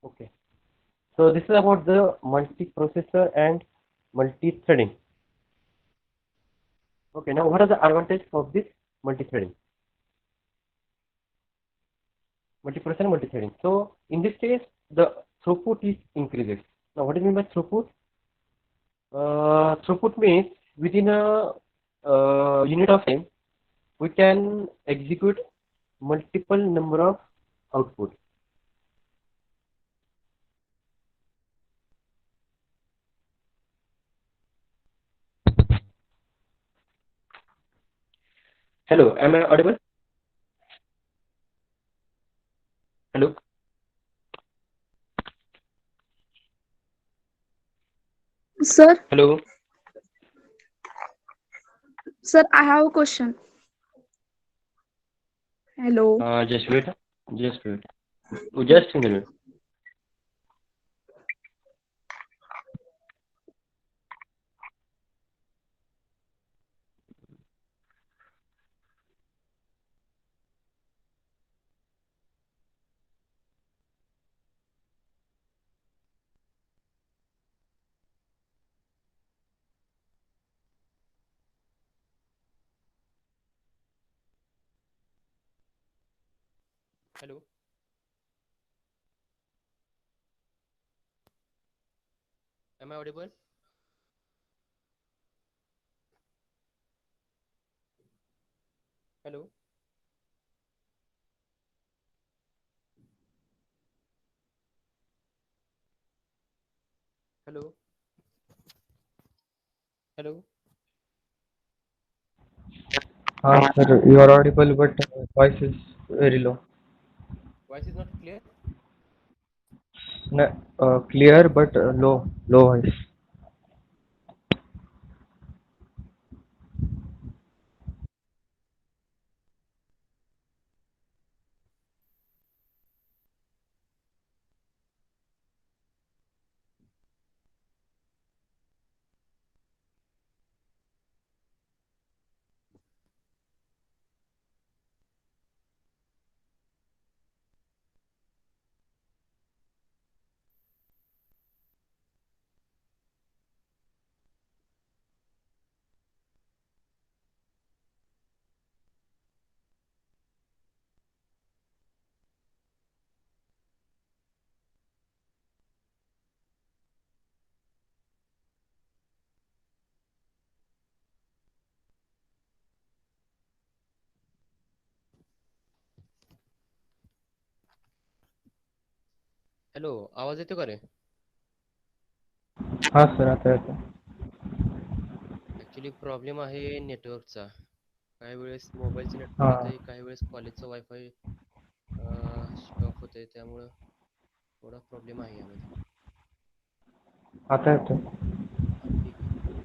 Okay. So this is about the multiprocessor and multi-threading. Okay. Now, what are the advantages of this multi-threading? Multiprocessor and multi-threading. So in this case, the throughput is increases. Now, what do you mean by throughput? Throughput means within a unit of time, we can execute multiple number of output. Hello, am I audible? Hello, Sir, hello. sir, I have a question. Hello. Just wait. Just wait. Just a minute. Hello, am I audible? Hello, hello, hello. Sir, you are audible, but voice is very low. Voice is not clear. Clear, but low voice. Hello, आवाज येतो का रे? हाँ sir आता येतो. Actually problem आहे नेटवर्कचा. काही वेळेस मोबाईलचं नेटवर्क हाँ येतंय, काही वेळेस कॉलेजचं वायफाय स्टॉप होतंय, त्यामुळं थोडा प्रॉब्लेम आहे यामध्ये. आता येतो. हां, ठीक आहे.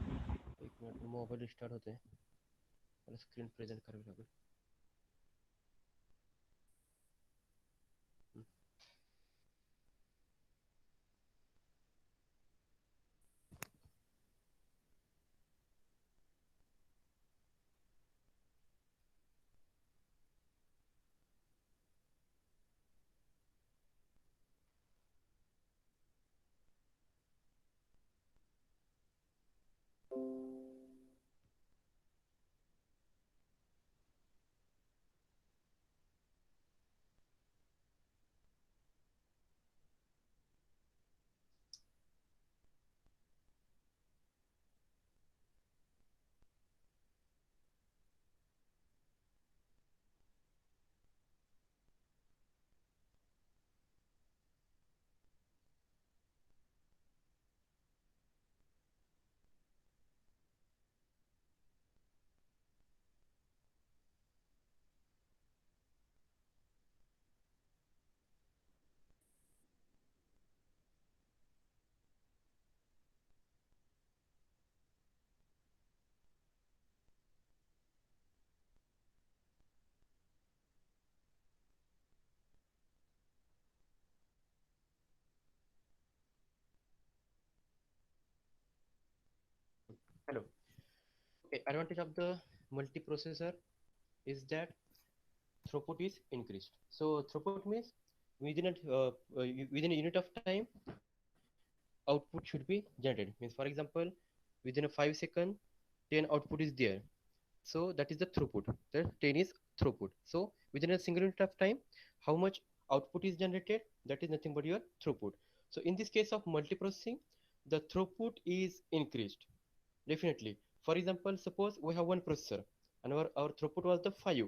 एक मिनिट मोबाईल रिस्टार्ट होतोय. मला स्क्रीन प्रेझेंट करावी लागेल. Hello. Okay, advantage of the multiprocessor is that throughput is increased. So throughput means within within a unit of time, output should be generated. Means, for example, within a 5 second, 10 output is there. So that is the throughput. The 10 is throughput. So within a single unit of time, how much output is generated? That is nothing but your throughput. So in this case of multiprocessing, the throughput is increased. Definitely. For example, suppose we have one processor and our throughput was the 5.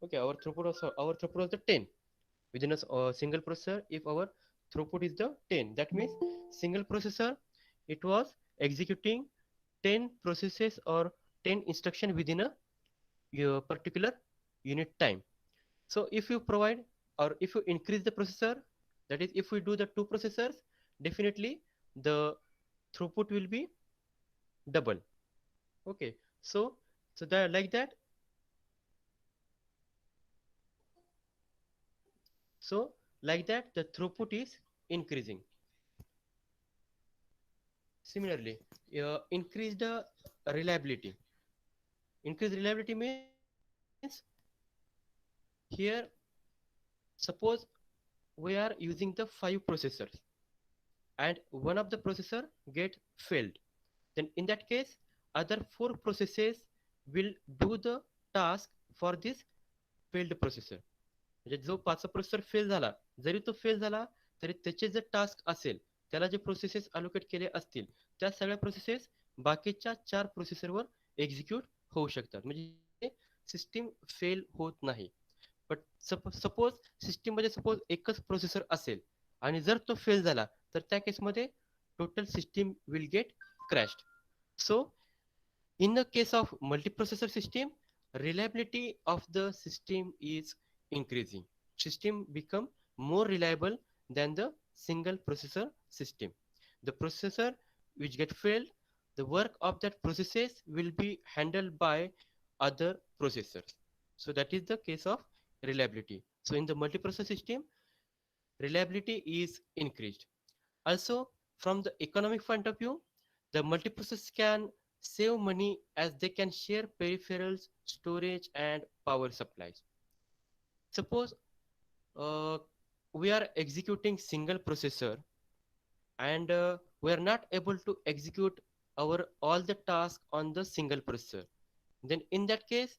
Okay, our throughput was the 10. Within a single processor, if our throughput is the 10, that means single processor, it was executing 10 processes or 10 instruction within a your particular unit time. So if you provide or if you increase the processor, that is if we do the two processors, definitely the throughput will be double. Okay, so that like that, so like that the throughput is increasing. Similarly, increase the reliability. Increase reliability means here, suppose we are using the 5 processors and one of the processor get failed. Then in that case, other 4 processes will do the task for this failed processor. म्हणजे जो पाचवा processor fail झाला, जरी तो fail झाला तरी त्याचे जे task असेल, त्याला जे प्रोसेसेस अलोकेट केले असतील, त्या सगळ्या प्रोसेसेस बाकीच्या 4 प्रोसेसरवर एक्झिक्यूट होऊ शकतात. म्हणजे सिस्टीम फेल होत नाही. बट सपोज सिस्टीममध्ये सपोज एकच प्रोसेसर असेल आणि जर तो फेल झाला तर त्या केसमध्ये total system will get crashed. So in the case of multiprocessor system, reliability of the system is increasing. System become more reliable than the single processor system. The processor which get failed, the work of that processes will be handled by other processors. So that is the case of reliability. So in the multiprocessor system, reliability is increased. Also, from the economic point of view, the multiprocessors can save money as they can share peripherals, storage, and power supplies. Suppose uh, we are executing single processor and we are not able to execute our all the tasks on the single processor. Then in that case,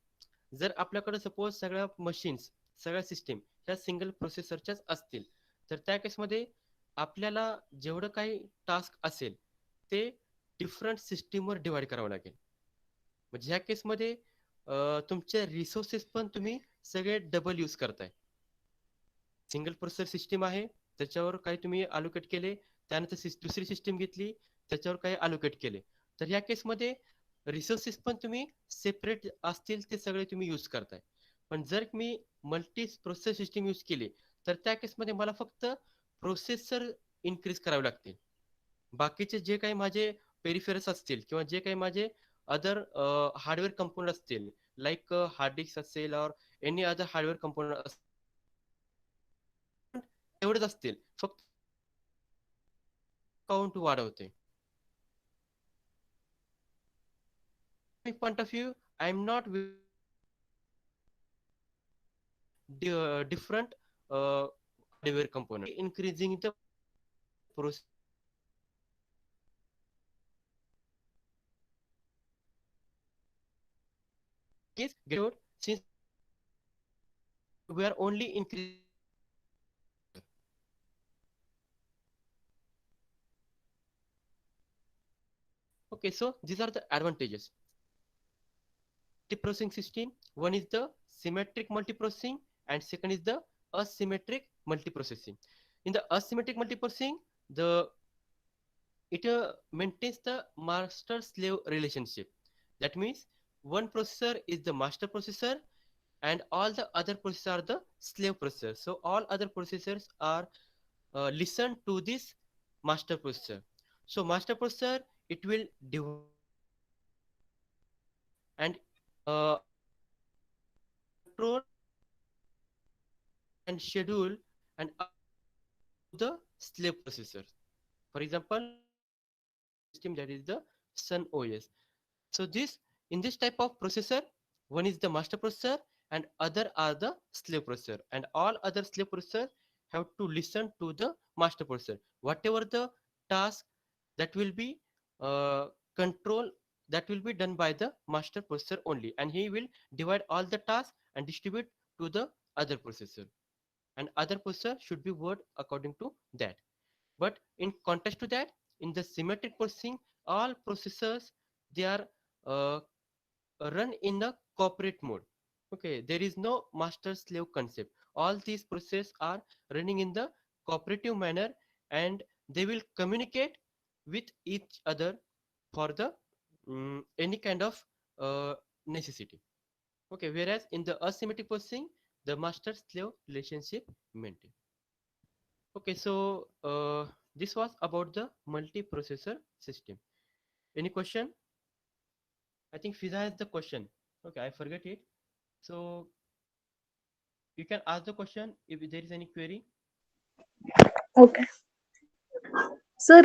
जर आपल्याकडे suppose सगळ्या machines, सगळ्या system ह्या single प्रोसेसरच्याच असतील, तर त्या केसमध्ये आपल्याला जेवढं काही टास्क असेल ते डिफरंट सिस्टीमवर डिवाइड करावं लागेल. म्हणजे ह्या केसमध्ये तुमचे रिसोर्सेस पण तुम्ही सगळे डबल यूज करताय. सिंगल प्रोसेसर सिस्टीम आहे, त्याच्यावर काही तुम्ही अलोकेट केले, त्यानंतर दुसरी सिस्टीम घेतली, त्याच्यावर काही अलोकेट केले. तर ह्या केसमध्ये रिसोर्सेस पण तुम्ही सेपरेट असतील ते सगळे तुम्ही यूज करताय. पण जर मी मल्टी प्रोसेसर सिस्टीम यूज केली, तर त्या केसमध्ये मला फक्त प्रोसेसर इन्क्रीज करावे लागतील. बाकीचे जे काही माझे पेरिफेरल्स असतील किंवा जे काही माझे अदर हार्डवेअर कंपोनंट असतील, लाईक हार्ड डिस्क असेल और एनी अदर हार्डवेअर कंपोनंट एवढेच असतील, फक्त काउंट वाढवते. Point of view, I am not different hardware component, increasing the process is good since we are only increasing. Okay, so these are the advantages. Multiprocessing system, one is the symmetric multiprocessing and second is the asymmetric multiprocessing. In the asymmetric multiprocessing, the it maintains the master slave relationship. That means one processor is the master processor and all the other processors are the slave processors. So all other processors are listen to this master processor. So master processor, it will divide and control and schedule and the slave processors. For example, system that is the Sun OS. So this in this type of processor, one is the master processor and other are the slave processor, and all other slave processor have to listen to the master processor. Whatever the task that will be uh, control, that will be done by the master processor only, and he will divide all the tasks and distribute to the other processor, and other processor should be word according to that. But in contrast to that, in the symmetric processing, all processors, they are uh, run in a corporate mode. Okay, there is no master slave concept. All these processes are running in the cooperative manner, and they will communicate with each other for the any kind of necessity. Okay, whereas in the asymmetric processing, the master slave relationship maintained. Okay, so this was about the multiprocessor system. Any question? I think Fiza has the question. Okay, I forget it. So you can ask the question if there is any query. Okay. Sir,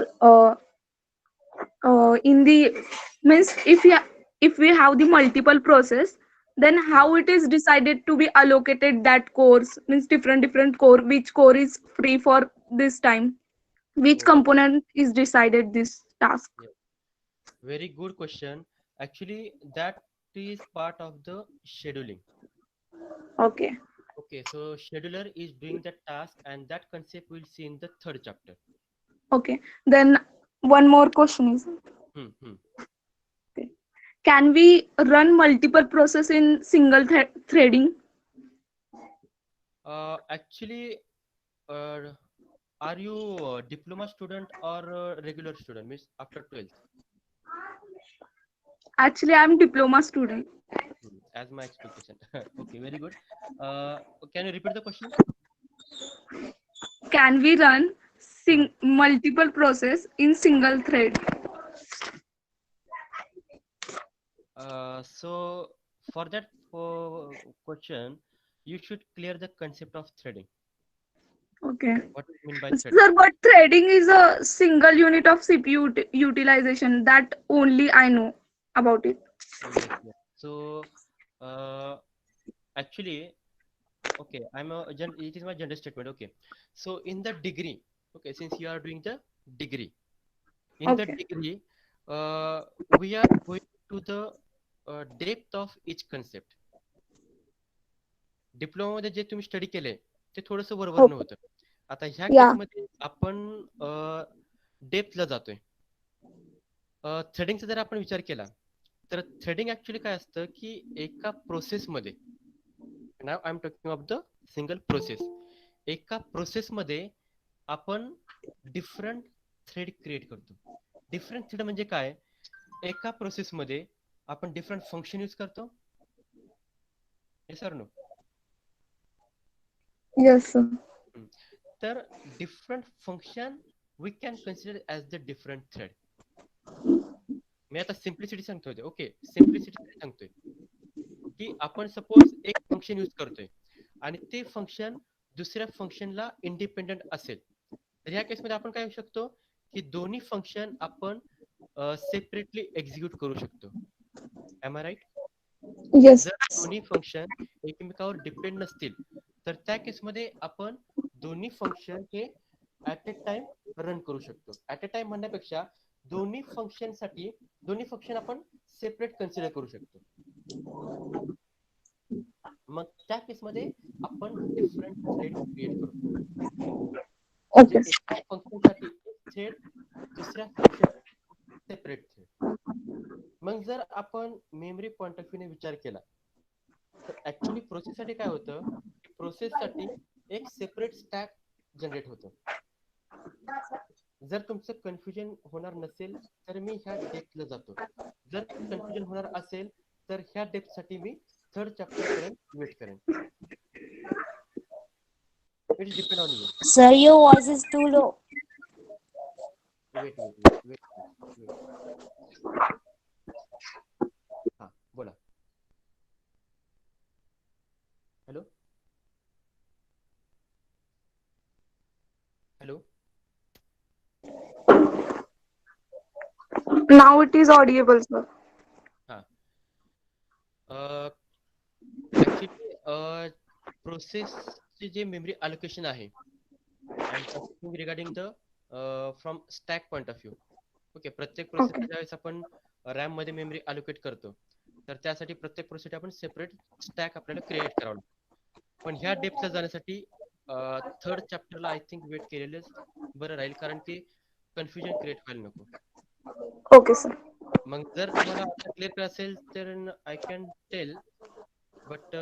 in the means if we have the multiple process, then Hmm. how it is decided to be allocated that cores, means different core, which core is free for this time, which Oh, component is decided this task. yeah. Very good question. Actually, that is part of the scheduling. Okay. Okay, so scheduler is doing the task, and that concept we'll see in the third chapter. Okay, then one more question is, Hmm, hmm. okay, can we run multiple process in single threading? Actually, uh, are you a diploma student or a regular student? Means after 12th? Actually, I'm diploma student. As my expectation. Okay, very good. Uh, can you repeat the question? Can we run Hmm. multiple process in single thread? So for that question, you should clear the concept of threading. Okay. What do you mean by threading? Sir, but threading is a single unit of CPU utilization that only I know about it. Yes, yes. So uh, actually, okay, it is my gender statement. Okay, so in the degree, okay, since you are doing the degree, in the Okay. degree, we are going to the depth of each concept. डिप्लोमामध्ये जे तुम्ही study केले ते थोडंसं वरवरनं Okay. होतं. आता ह्या Yeah. केसमध्ये आपण डेप्थला जातोय. थ्रेडिंगचा जर आपण विचार केला, तर थ्रेडिंग ॲक्चुअली काय असतं, की एका प्रोसेसमध्ये now I am talking of the single process. एका प्रोसेसमध्ये आपण डिफरंट थ्रेड क्रिएट करतो. डिफरंट थ्रेड म्हणजे काय? एका प्रोसेसमध्ये आपण डिफरंट फंक्शन यूज करतो. Yes or no? Yes, sir. तर different function we can consider as the different thread. मी आता सिम्प्लिसिटी सांगतोय. ओके, सिम्प्लिसिटी सांगतोय की आपण सपोज एक फंक्शन यूज करतोय आणि ते फंक्शन दुसऱ्या फंक्शनला इंडिपेंडंट असेल, तर ह्या केसमध्ये आपण काय होऊ शकतो, की दोन्ही फंक्शन आपण सेपरेटली एक्झिक्यूट करू शकतो. Am I right? Yes. जर दोन्ही फंक्शन एकमेकावर डिपेंड नसतील, तर त्या केसमध्ये आपण दोन्ही फंक्शन हे ऍट ए टाइम रन करू शकतो. ऍट ए टाइम म्हणण्यापेक्षा दोन्ही फंक्शन आपण सेपरेट कन्सिडर करू शकतो. मग त्या केसमध्ये आपण डिफरंट थ्रेड क्रिएट करतो. म्हणजे Okay. एका फंक्शनसाठी एक थ्रेड, दुसऱ्या फंक्शन सेपरेट थ्रेड. मग जर आपण मेमरी पॉइंट ऑफ व्ह्यूने विचार केला, तर ऍक्च्युली प्रोसेससाठी काय होतं, की प्रोसेससाठी एक सेपरेट स्टॅक जनरेट होतं. जर तुमचं कन्फ्युजन होणार नसेल, तर मी ह्या डेप्थला जातो. जर कन्फ्युजन होणार असेल, तर ह्या डेप्थसाठी मी थर्ड चॅप्टर पर्यंत वेट करेन. It's depend on you. Sir, your voice is too low. Wait. हा, बोला. Hello hello. Now it is audible, sir. हा, ऍक्च्युली प्रोसेसचे जे मेमरी अलोकेशन आहे, and talking regarding the from stack point of view. Okay, प्रत्येक Okay. Processor ज्यावेळेस आपण RAM मध्ये मेमरी अलोकेट करतो, तर त्यासाठी प्रत्येक प्रोसेसर आपण सेपरेट स्टॅक आपल्याला क्रिएट करावं लागतं. पण ह्या डेप्थला जाण्यासाठी थर्ड चॅप्टरला आय थिंक वेट केलेलंच बरं राहील, कारण की कन्फ्युजन क्रिएट व्हायला नको. Okay, sir. मग जर तुम्हाला आता क्लिअर असेल तर I can tell, but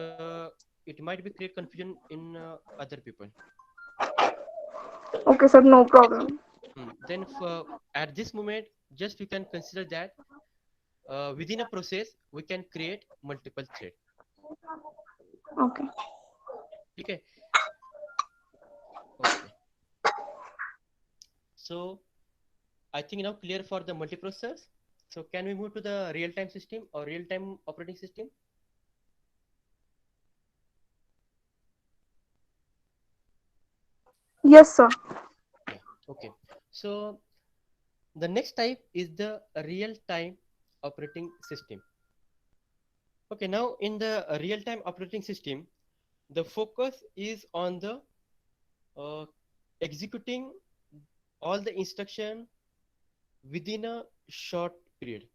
it might be create confusion in other people. Okay, sir. No problem. Then at this moment, just you can consider that within a process we can create multiple thread. Okay. Okay. Okay. So I think now clear for the multiprocessors. So can we move to the real-time system or real-time operating system? Yes, sir. Yeah. Okay. So the next type is the real-time operating system. Okay. Now in the real-time operating system, the focus is on the executing all the instruction within a short period.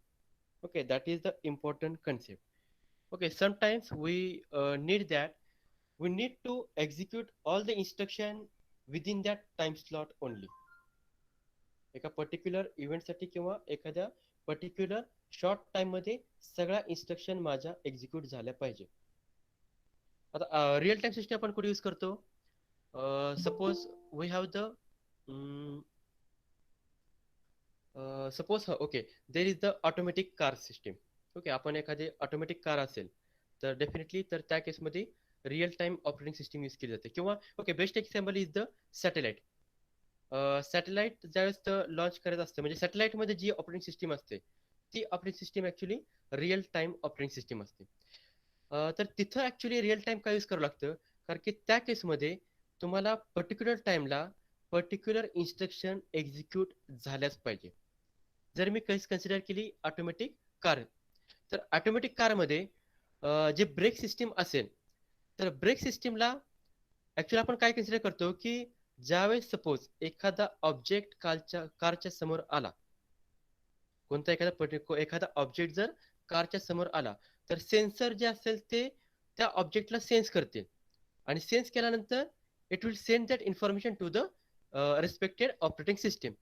Okay, that is the important concept. Okay, sometimes we need that we need to execute all the instruction within that time slot only. एका particular इव्हेंटसाठी किंवा एखाद्या particular short time मध्ये सगळ्या instruction माझ्या execute झाल्या पाहिजे. आता real time system आपण कुठे यूज करतो? Suppose we have the suppose okay, there is the automatic car system. Okay, आपण एखादी ऑटोमॅटिक कार असेल तर डेफिनेटली तर त्या केसमध्ये real time operating system use केली जाते. किंवा okay, best example is the satellite. Satellite ज्यावेळेस लॉन्च करत असते, म्हणजे सॅटेलाइटमध्ये जी ऑपरेटिंग सिस्टीम असते ती operating system actually real time operating system असते. तर तिथं ऍक्च्युली रिअल टाइम काय यूज करावं लागतं, कारण की त्या केसमध्ये तुम्हाला पर्टिक्युलर टाइमला पर्टिक्युलर इन्स्ट्रक्शन एक्झिक्यूट झाल्याच पाहिजे. जर मी कन्सिडर केली ऑटोमॅटिक कार, तर ऑटोमॅटिक कारमध्ये जे ब्रेक सिस्टीम असेल तर ब्रेक सिस्टीमला ऍक्च्युली आपण काय कन्सिडर करतो की ज्यावेळेस सपोज एखादा ऑब्जेक्ट कारच्या समोर आला, कोणता एखादा ऑब्जेक्ट जर कारच्या समोर आला तर सेन्सर जे असेल ते त्या ऑब्जेक्टला सेन्स करतील आणि सेन्स केल्यानंतर it will send that information to the respected operating system.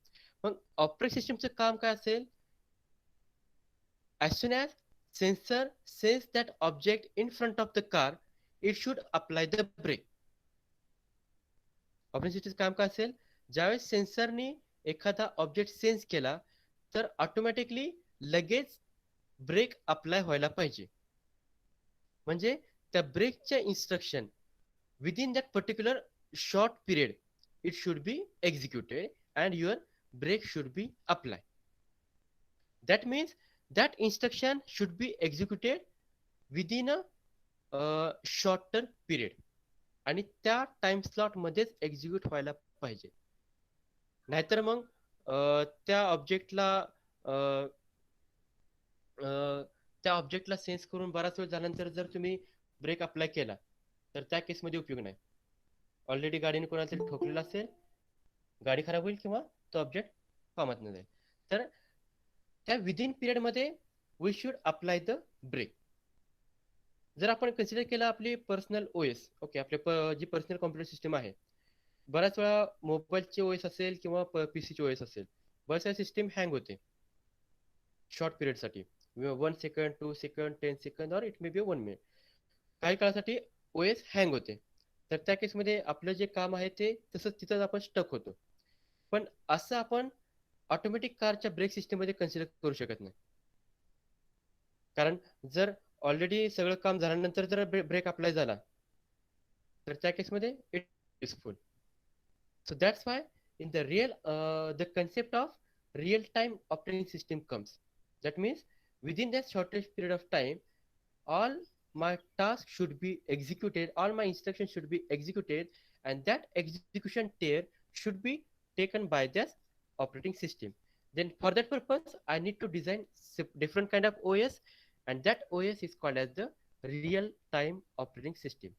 मग ऑपरेटिंग सिस्टीमचं काम काय असेल? as soon as sensor sense that object in front of the car, it should apply the brake. Operating सिस्टीमचं काम काय असेल? ज्यावेळेस सेन्सरने एखादा ऑब्जेक्ट सेन्स केला तर ऑटोमॅटिकली लगेच ब्रेक अप्लाय व्हायला पाहिजे. म्हणजे त्या ब्रेकच्या instruction within that particular short period it should be executed and your brake should be applied. That means that instruction should be executed within a shorter period आणि त्या time slot मध्येच execute व्हायला पाहिजे. नाहीतर मग त्या ऑब्जेक्टला त्या ऑब्जेक्टला सेन्स करून बराच वेळ झाल्यानंतर जर तुम्ही ब्रेक अप्लाय केला तर त्या केसमध्ये उपयोग नाही. ऑलरेडी गाडीने कोणाला तरी ठोकलेला असेल, गाडी खराब होईल किंवा तो ऑब्जेक्ट कामात नाही जाईल. तर त्या विदिन पिरियड मध्ये we should apply the brake. जर आपण कन्सिडर केलं आपली पर्सनल ओएस, ओके, आपले जी पर्सनल कॉम्प्युटर सिस्टम आहे, बऱ्याच वेळा मोबाईलची ओएस असेल किंवा पीसीची ओएस असेल, बऱ्याच वेळा सिस्टीम हँग होते शॉर्ट पिरियडसाठी, 1 सेकंड, 2 सेकंड, 10 सेकंड और इट मे बी 1 मिनिट. काही काळासाठी ओएस हँग होते. तर त्या केसमध्ये आपलं जे काम आहे ते तसंच तिथंच आपण स्टक होतो. पण असं आपण ऑटोमॅटिक कारच्या ब्रेक सिस्टीम मध्ये कन्सिडर करू शकत नाही. कारण जर ऑलरेडी सगळं काम झाल्यानंतर जर ब्रेक अप्लाय झाला तर त्या केसमध्ये it useful. So that's why in the real the concept of real time operating system comes. That means within that shortest period of time all my tasks should be executed, all my instructions should be executed, and that execution tier should be taken by this operating system. Then for that purpose I need to design different kind of OS, and that OS is called as the real time operating system.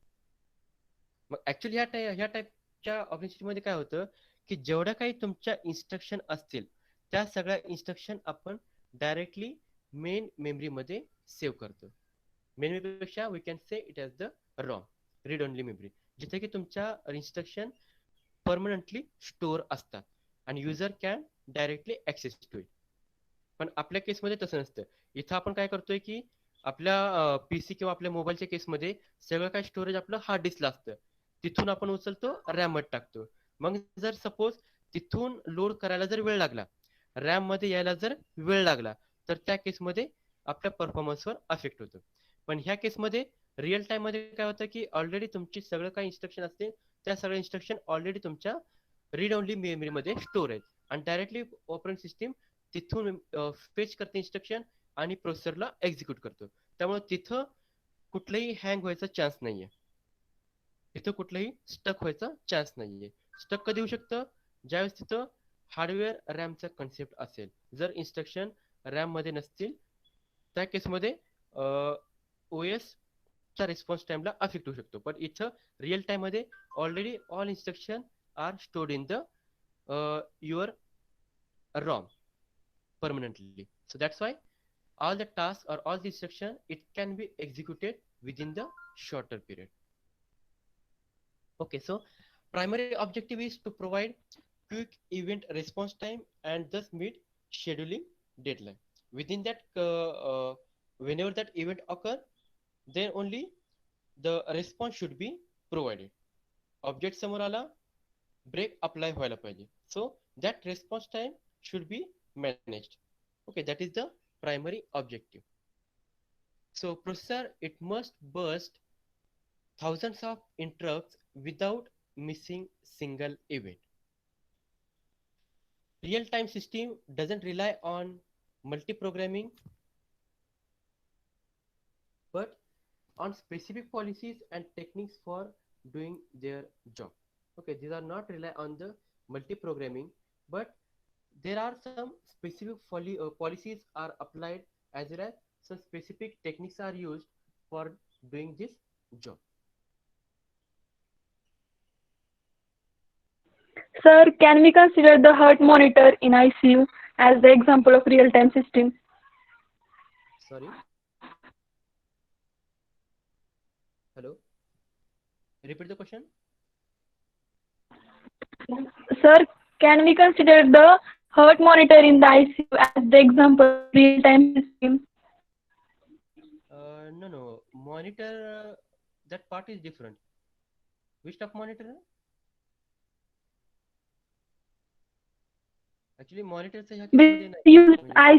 Mug actually ह्या type operating system मध्ये काय होतं की जेवढ्या काही तुमच्या instruction असतील त्या सगळ्या इन्स्ट्रक्शन आपण डायरेक्टली मेन मेमरी मध्ये सेव्ह करतो. मेन मेमरीपेक्षा we can say it as the ROM, read only memory, जिथे की तुमच्या इन्स्ट्रक्शन परमनंटली स्टोअर असतात आणि user can directly access to it. पण आपल्या केसमध्ये तसं नसतं. इथं आपण काय करतोय की आपल्या पीसी किंवा आपल्या मोबाईलच्या केसमध्ये सगळं काय स्टोरेज आपलं हार्ड डिस्कला असतं. तिथून आपण उचलतो रॅम मध्ये टाकतो. मग जर सपोज तिथून लोड करायला जर वेळ लागला, रॅम मध्ये यायला जर वेळ लागला, तर त्या केसमध्ये आपल्या परफॉर्मन्सवर अफेक्ट होतो. पण ह्या केसमध्ये रिअल टाइम मध्ये काय होतं की ऑलरेडी तुमची सगळं काही इन्स्ट्रक्शन असते, त्या सगळ्या इन्स्ट्रक्शन ऑलरेडी तुमच्या रीड ओनली मेमरीमध्ये स्टोअर आहेत आणि डायरेक्टली ऑपरेटिंग सिस्टीम तिथून फेच करते इन्स्ट्रक्शन आणि प्रोसेसरला एक्झिक्यूट करतो. त्यामुळे तिथं कुठलंही हँग व्हायचा चान्स नाहीये, तिथं कुठलंही स्टक व्हायचा चान्स नाहीये. स्टक कधी होऊ शकतं? ज्यावेळेस तिथं हार्डवेअर रॅमचा कन्सेप्ट असेल. जर इन्स्ट्रक्शन रॅम मध्ये नसतील त्या केसमध्ये ओ एस चा रिस्पॉन्स टाइमला अफेक्ट होऊ शकतो. पण इथं रिअल टाइम मध्ये already all instruction are stored in the your ROM permanently. So that's why all the tasks or all the instruction it can be executed within the shorter period. Okay, so primary objective is to provide quick event response time and thus meet scheduling deadline. Within that, whenever that event occur, then only the response should be provided. Object समोर आला, break apply व्हायला पाहिजे. So that response time should be managed. Okay, that is the primary objective. So processor it must burst thousands of interrupts without missing single event. Real-time system doesn't rely on multi-programming but on specific policies and techniques for doing their job. Okay, these are not rely on the multi-programming, but there are some specific policies are applied as well as some specific techniques are used for doing this job. Sir, can we consider the heart monitor in ICU as the example of real-time system? Sorry, hello, repeat the question. Sir, can we consider the heart monitor in the ICU as the example of real-time system? No, monitor that part is different. Which type of monitor? Actually, monitor ह्या We केसमध्ये use नाही.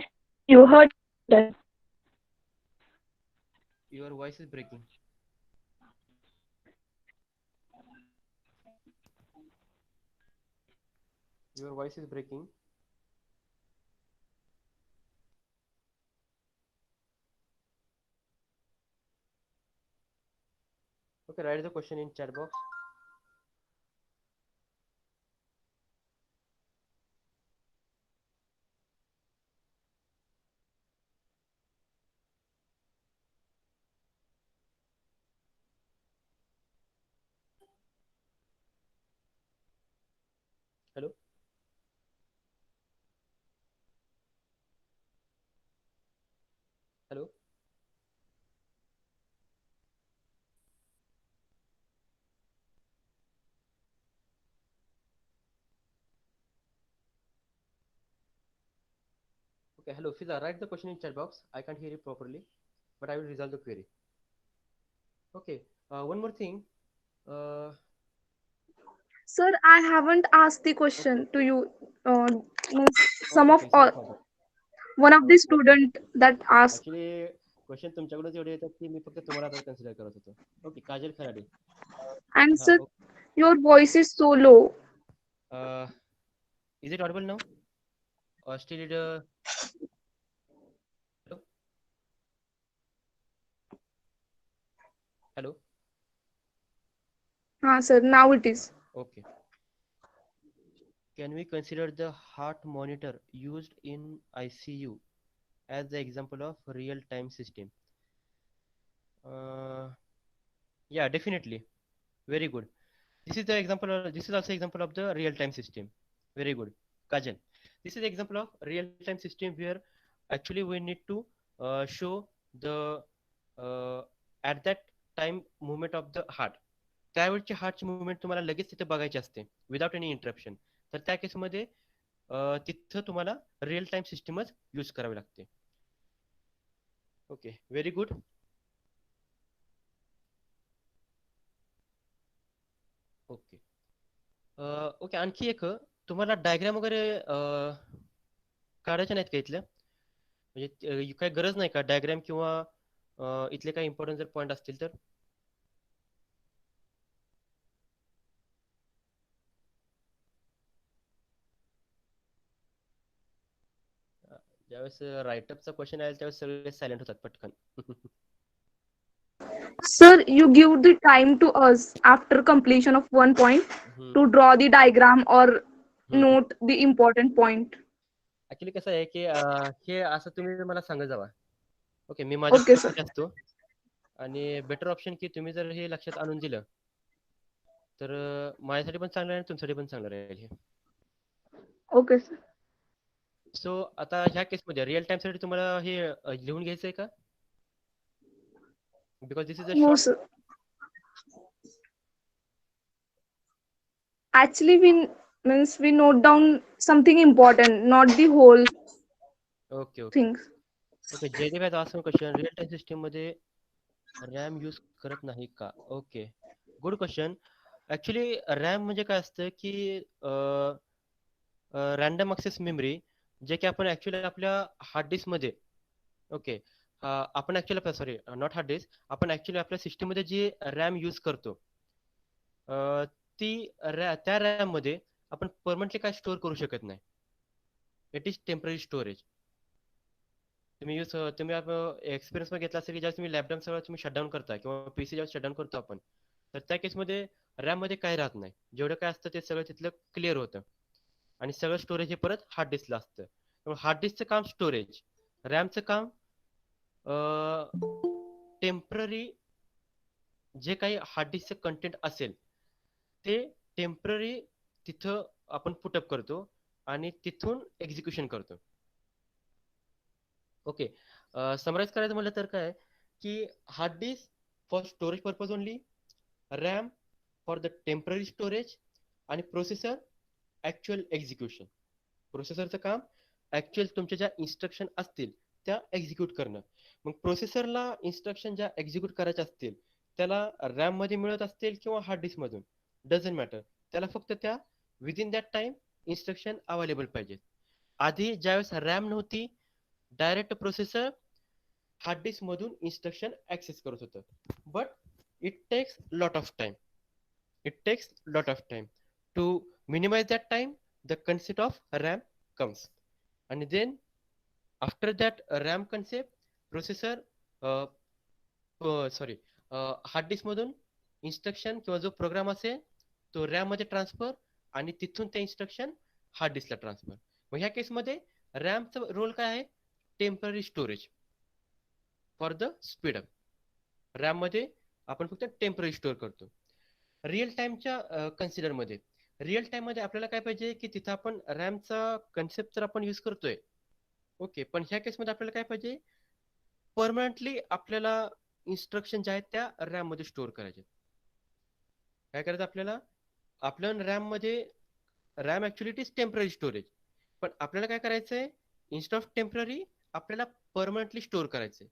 ICU heart monitor. Your voice is breaking. Your voice is breaking. Okay, write the question in chat box. Hello. Hello. Okay, hello, Fiza, write the question in chat box. I can't hear you properly, but I will resolve the query. Okay, one more thing. Uh, Sir, I haven't asked the question to you. Some okay, of okay, sorry all, for that. one of the Okay, okay. student that asked. Actually, question तुमच्याकडून एवढे येतात की मी फक्त तुम्हाला आता consider करत होतो. Okay, Kajal Kharade. And हा, sir, your voice is so low. Is it Audible now? Still it, hello? Hello? Sir, now it is. Okay. Can we consider the heart monitor used in ICU as the example of real-time system? Yeah, definitely. Very good. This is the example. This is also example of the real-time system. Very good, Kajan. This is example of real-time system where actually we need to show the uh, at that time movement of the heart. त्यावेळची हार्टची movement तुम्हाला लगेच तिथे बघायची असते without any interruption. तर त्या केसमध्ये तिथं तुम्हाला रिअल टाइम सिस्टमच यूज करावी लागते. Okay, very good. Okay okay, आणखी एक तुम्हाला डायग्राम वगैरे काढायच्या नाहीत का इथल्या? म्हणजे काही गरज नाही का डायग्राम किंवा इथले काही इम्पॉर्टंट जर पॉईंट असतील तर? ज्यावेळेस राईटअपचा क्वेश्चन आला त्यावेळेस सगळे सायलेंट होतात पटकन. Sir, you give the time to us after completion of one point to draw the diagram or note the important point. Actually कसं आहे की हे असं तुम्ही मला सांगत जावा. ओके, मी Okay, माझ्या sir. असतो आणि बेटर ऑप्शन की तुम्ही जर हे लक्षात आणून दिलं तर माझ्यासाठी पण चांगलं आहे आणि तुमच्यासाठी पण चांगलं राहील हे. Okay, sir. सो आता ह्या केसमध्ये रिअल टाइम साठी तुम्हाला हे लिहून घ्यायचंय का? Because this is a No, short. sir. Actually, we note down something important, not the whole okay okay things. Okay. Jaydev has asked one question. Real time system मध्ये RAM use करत नाही का? Okay, good question. Actually RAM म्हणजे काय असतं की random access memory, जे की आपण ऍक्च्युली आपल्या हार्ड डिस्क मध्ये ओके आपण actually sorry not hard disk, आपण ऍक्च्युली आपल्या सिस्टीम मध्ये जी रॅम यूज करतो ती त्या रॅम मध्ये आपण परमनंटली काय स्टोअर करू शकत नाही. It is temporary storage. तुम्ही एक्सपिरियन्स मध्ये घेतला असेल की ज्यावेळेस तुम्ही लॅपटॉप सगळं तुम्ही शटडाऊन करता किंवा पीसी ज्यावेळेस शटडाऊन करतो आपण, तर त्या केसमध्ये रॅम मध्ये काय राहत नाही. जेवढं काय असतं ते सगळं तिथलं क्लिअर होतं आणि सगळं स्टोरेज हे परत हार्ड डिस्कला असतं. त्यामुळे हार्ड डिस्कचं काम स्टोरेज, रॅमचं काम टेम्पररी जे काही हार्ड डिस्कचं कंटेंट असेल ते टेम्पररी तिथं आपण पुटअप करतो आणि तिथून एक्झिक्युशन करतो. ओके, समराईज करायचं म्हटलं तर काय की hard disk for storage purpose only, RAM for the temporary storage आणि प्रोसेसर ऍक्च्युअल एक्झिक्युशन. प्रोसेसरचं काम ऍक्च्युअल तुमच्या ज्या इन्स्ट्रक्शन असतील त्या एक्झिक्यूट करणं. मग प्रोसेसरला इन्स्ट्रक्शन ज्या एक्झिक्यूट करायच्या असतील त्याला रॅम मध्ये मिळत असतील किंवा हार्ड डिस्क मधून, डझंट मॅटर, त्याला फक्त त्या within that time instruction available पाहिजेत. आधी ज्यावेळेस रॅम नव्हती डायरेक्ट प्रोसेसर हार्ड डिस्क मधून इन्स्ट्रक्शन ऍक्सेस करत होतं. But it takes lot of time. It takes lot of time. To minimize that time, the concept of RAM comes. And then after that RAM concept, processor uh, sorry hard disk मधून instruction किंवा जो programme असेल तो RAM मध्ये transfer आणि तिथून ते instruction hard डिस्कला ट्रान्सफर. मग ह्या केसमध्ये रॅमचा रोल काय आहे? Temporary storage for the speedup. RAM मध्ये आपण फक्त टेम्पररी स्टोअर करतो. रिअल टाइमच्या कन्सिडरमध्ये रिअल टाइम मध्ये आपल्याला काय पाहिजे की तिथं आपण रॅमचा कन्सेप्ट तर आपण यूज करतोय ओके, पण ह्या केसमध्ये आपल्याला काय पाहिजे परमनंटली आपल्याला इन्स्ट्रक्शन ज्या आहेत त्या रॅम मध्ये स्टोअर करायचे. काय करायचं आपल्याला? आपल्या रॅम मध्ये RAM actually it is temporary storage, पण आपल्याला काय करायचंय इन्स्टेड ऑफ टेम्पररी आपल्याला परमनंटली स्टोअर करायचंय.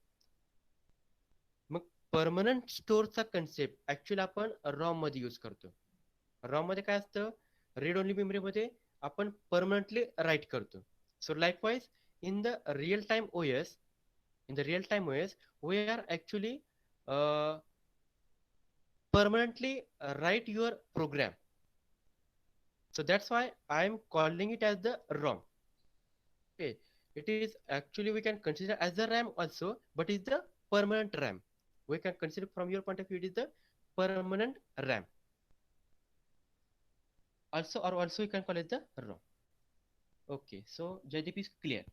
मग परमनंट स्टोअरचा कन्सेप्ट ऍक्च्युअली आपण रॉम मध्ये यूज करतो. रॉम मध्ये काय असतं? रीड ओनली मेमरी मध्ये आपण परमनंटली राईट करतो. So likewise in the real time OS, we are actually permanently write your program. So that's why I am calling it as the ROM. Okay, it is actually we can consider as the RAM also, but it's the permanent RAM. We can consider from your point of view it is the permanent RAM. Also you can call it the ROM. Okay, so Jaideep is clear.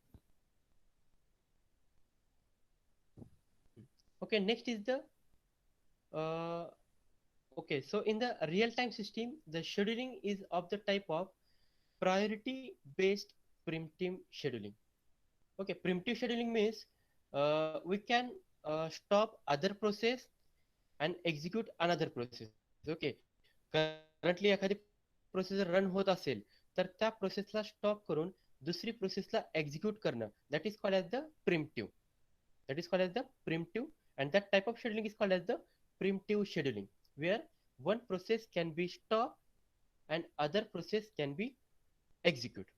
Okay, next is the Okay, so in the real-time system, the scheduling is of the type of priority-based preemptive scheduling. Okay, preemptive scheduling means we can stop other process and execute another process. Okay, currently एखादी process run होत असेल तर त्या प्रोसेसला stop करून दुसरी प्रोसेसला execute करणं, that is called as the preemptive. That is called as the preemptive, and that type of scheduling is called as the preemptive scheduling, where one process can be stopped and other process can be execute.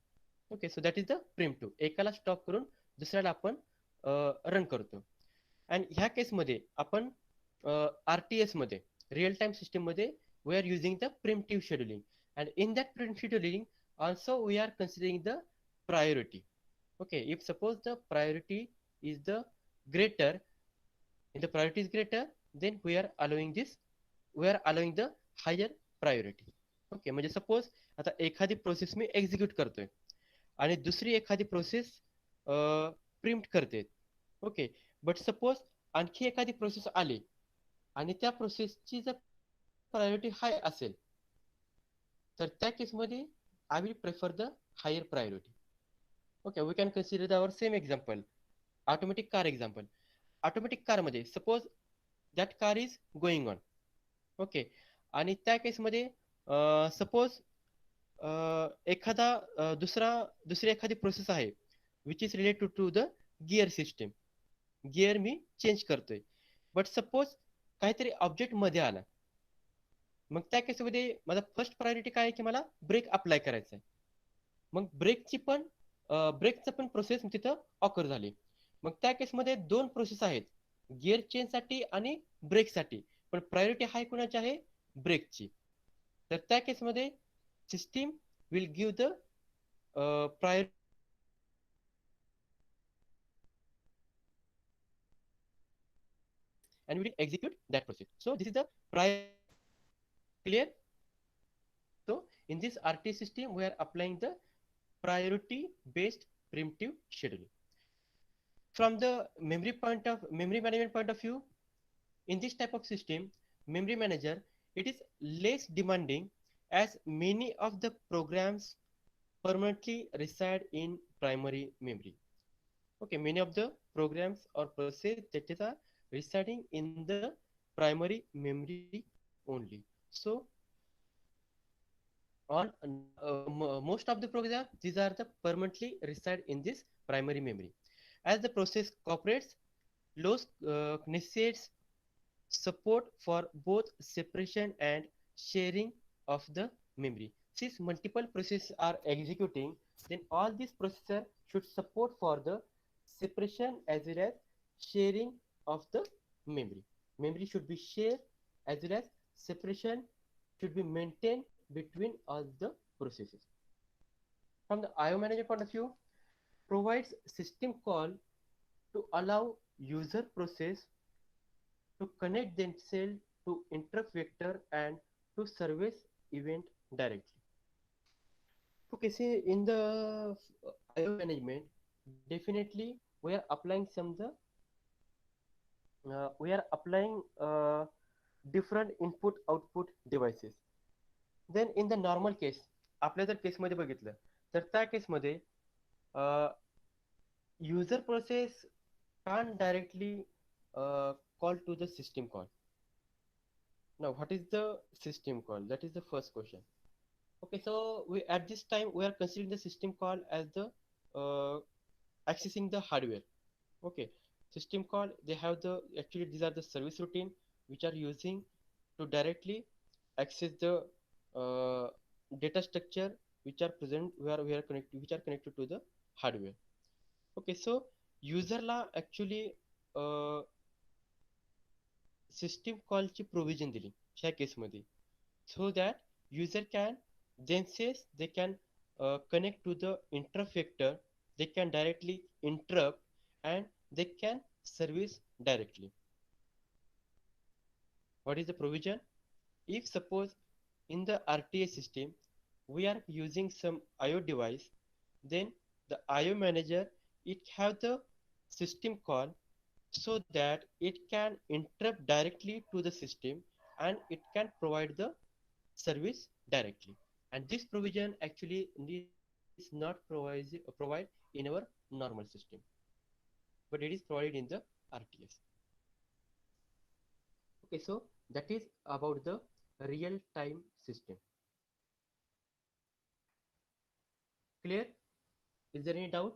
Okay, so that is the preemptive. एकाला stop करून दुसऱ्याला आपण run करतो. आणि ह्या केसमध्ये आपण RTS मध्ये, रिअल टाइम सिस्टम मध्ये, we are using the preemptive scheduling, and in that preemptive scheduling also we are considering the priority. Okay, if suppose the priority is the greater, if the priority is greater, then we are allowing this, we are allowing the higher priority. Okay, म्हणजे suppose आता एखादी process मी execute करतोय आणि दुसरी एखादी process prompt करते. Okay, but suppose आणखी एखादी प्रोसेस आली आणि त्या प्रोसेसची जर प्रायोरिटी हाय असेल तर त्या केसमध्ये I will prefer the higher priority. Okay, we can consider our same example, automatic car example. Automatic कारमध्ये suppose that car is going on. Okay, आणि त्या केसमध्ये सपोज एखादा दुसरी एखादी प्रोसेस आहे which is related to the gear system. Gear मी change करतोय, बट सपोज काहीतरी ऑब्जेक्ट मध्ये आला, मग त्या केसमध्ये माझा फर्स्ट प्रायोरिटी काय आहे की मला ब्रेक अप्लाय करायचा आहे. मग ब्रेकचं पण प्रोसेस तिथं ऑकर झाली. मग त्या केसमध्ये दोन प्रोसेस आहेत, गिअर चेंजसाठी आणि ब्रेकसाठी, पण प्रायोरिटी हाय कोणाची आहे, ब्रेकची. तर त्या केसमध्ये system will give the priority and we will execute that process. So this is the prior. Clear? So in this RT system, we are applying the priority-based preemptive scheduling. From the memory management point of view, in this type of system, memory manager, it is less demanding as many of the programs permanently reside in primary memory. Okay, many of the programs or processes that are residing in the primary memory only. So on most of the programs, these are the permanently reside in this primary memory. As the process cooperates, loss necessitates support for both separation and sharing of the memory. Since multiple processes are executing, then all these processors should support for the separation as well as sharing of the memory. Memory should be shared as well as separation should be maintained between all the processes. From the IO manager point of view, provides system call to allow user process to connect themselves to interrupt vector and to service event directly. Okay, see in the IO management, definitely we are applying we are applying different input output devices. Then in the normal case, आपल्या जर केसमध्ये बघितलं तर त्या केसमध्ये user process can't directly call to the system call. Now what is the system call? That is the first question. Okay, so we at this time we are considering the system call as the accessing the hardware. Okay, system call, they have the, actually these are the service routine which are using to directly access the data structure which are present where we are connected, which are connected to the hardware. Okay, so user La actually system call ची provision दिली ह्या केसमध्ये, so that user can themselves they can connect to the interrupt vector, they can directly interrupt and they can service directly. What is the provision? If suppose in the RTA system we are using some IO device, then the IO manager, it have the system call so that it can interrupt directly to the system and it can provide the service directly. And this provision actually is not provide in our normal system, but it is provided in the RTS. Okay, so that is about the real time system. Clear? Is there any doubt?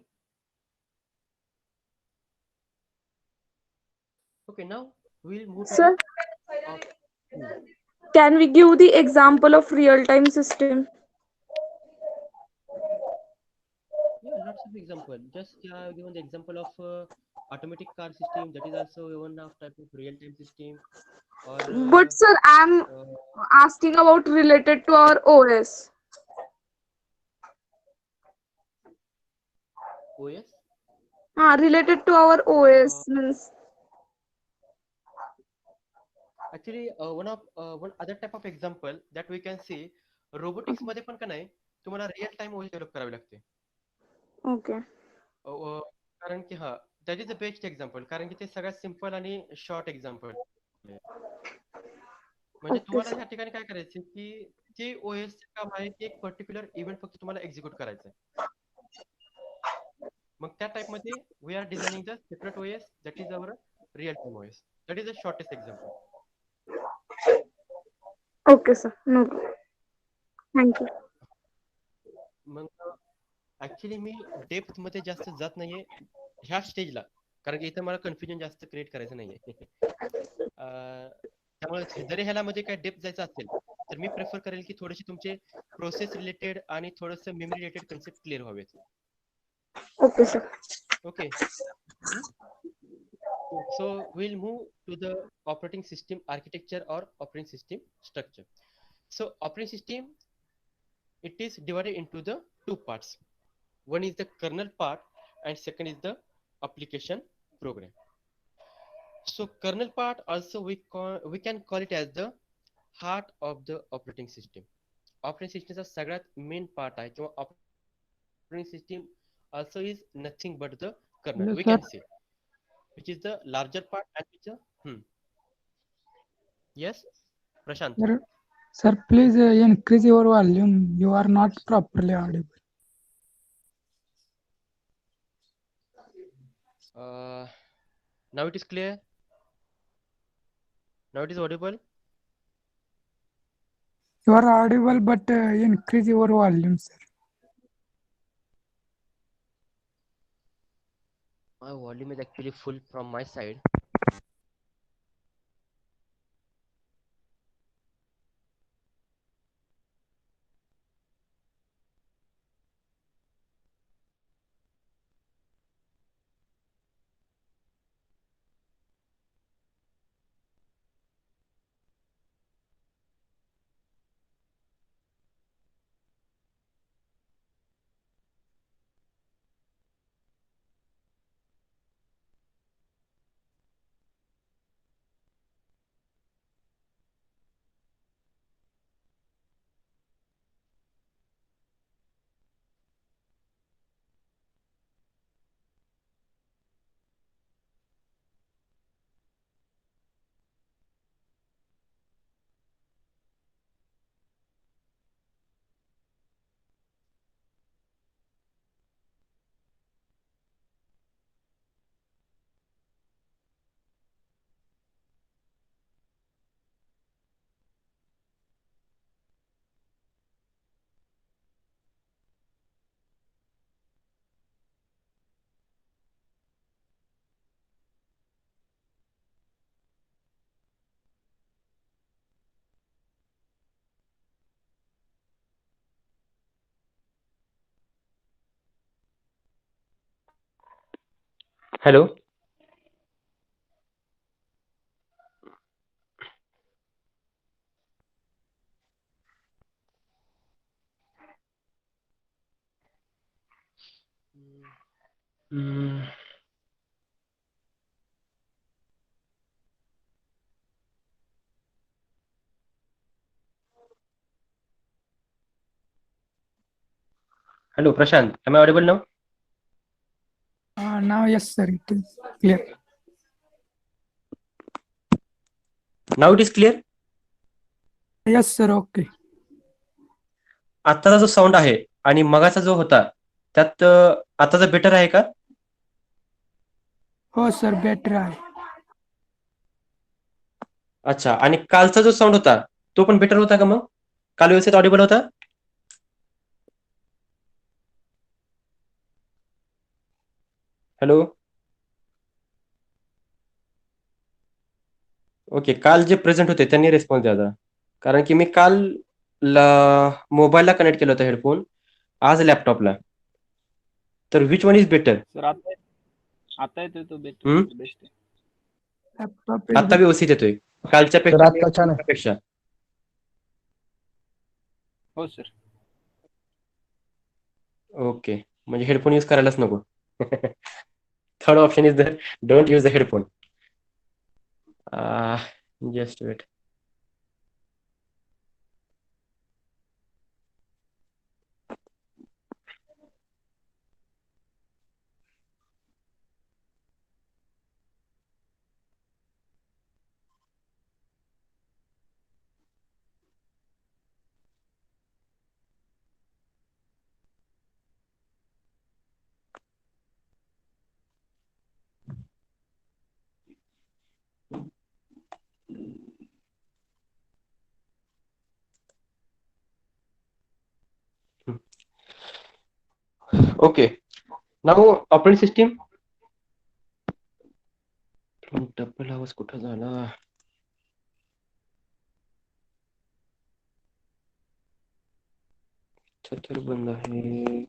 Okay, now we'll move to Sir, the hmm, can we give the example of real-time system? yeah, lots of example. Just given the example of automatic car system, that is also one of type of real time system, or But sir, I'm uh, asking about related to our OS. OS. Related to our Uh, OS means. Actually, one other type of example that we can see, robotics मध्ये पण का नाही तुम्हाला real time OS develop करावी लागते. Okay. अ, अ, कारण की हा that is the best example, कारण की ते सगळ्यात सिम्पल आणि शॉर्ट एक्झाम्पल आहे. म्हणजे Okay, तुम्हाला sir. ह्या ठिकाणी काय करायचं की जे ओएस काम आहे ते एक पर्टिक्युलर इव्हेंट फक्त तुम्हाला एक्झिक्यूट करायचं आहे. मग त्या टाइप मध्ये we are designing the separate OS that is our real time OS. That is the shortest example. Okay, sir. No problem. Thank you. मग ऍक्च्युली मी डेप्थ मध्ये जास्त जात नाहीये ह्या स्टेजला, कारण की इथं मला कन्फ्युजन जास्त क्रिएट करायचं नाहीये. त्यामुळे जरी ह्याला मध्ये काय डेप्थ जायचं असेल तर मी प्रेफर करेल की थोडेसे तुमचे प्रोसेस रिलेटेड आणि थोडंसं मेमरी रिलेटेड कन्सेप्ट क्लिअर व्हावेत. Okay, sir. Okay, so we'll move to the operating system architecture or operating system structure. So operating system, it is divided into the two parts. One is the kernel part and second is the application program. So kernel part also we can call it as the heart of the operating system. Operating system चा सगळ्यात main part आहे किंवा operating system also is nothing but the kernel, we can say, Hello, sir. which is the larger part and which yes, Prashant. Sir, sir, please increase your volume. You are not properly audible. Now it is clear. Now it is audible. You are audible, but increase your volume, sir. My volume is actually full from my side. Hello. Mm, Hello, Prashant. Am I audible now? Now, yes, sir, it is clear. Now it is clear. Yes, sir. Okay. आताचा जो sound आहे आणि मगाचा जो होता त्यात आताचा better आहे का? हो सर, बेटर आहे. अच्छा, आणि कालचा जो साऊंड होता तो पण बेटर होता का मग? काल व्यवस्थित ऑडिबल होता? हॅलो. ओके, काल जे प्रेझेंट होते त्यांनी रिस्पॉन्स द्या जरा. कारण की मी काल मोबाईलला कनेक्ट केलं होतं हेडफोन, आज लॅपटॉपला. तर which one is better? Sir आता येतोय तो बेस्ट आहे. Laptop is आता व्यवस्थित येतोय कालच्या सर आता छान आहे. पेक्षा. हो सर. ओके, म्हणजे हेडफोन यूज करायलाच नको. Third option is the don't use the headphone. Just wait. Okay, नाव ऑपरेटिंग सिस्टीम. डबल आवाज कुठं झाला? तर बंद आहे.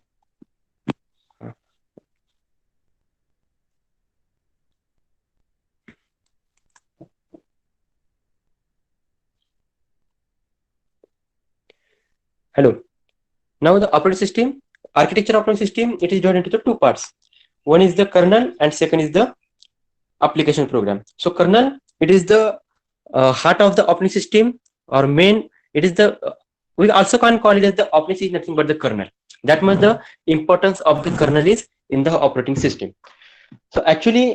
Hello. Now the operating system, architecture of operating system, it is divided into the two parts. One is the kernel and second is the application program. So kernel, it is the heart of the operating system, or main. It is the we also can call it as the operating system, nothing but the kernel. That much the importance of the kernel is in the operating system. So actually,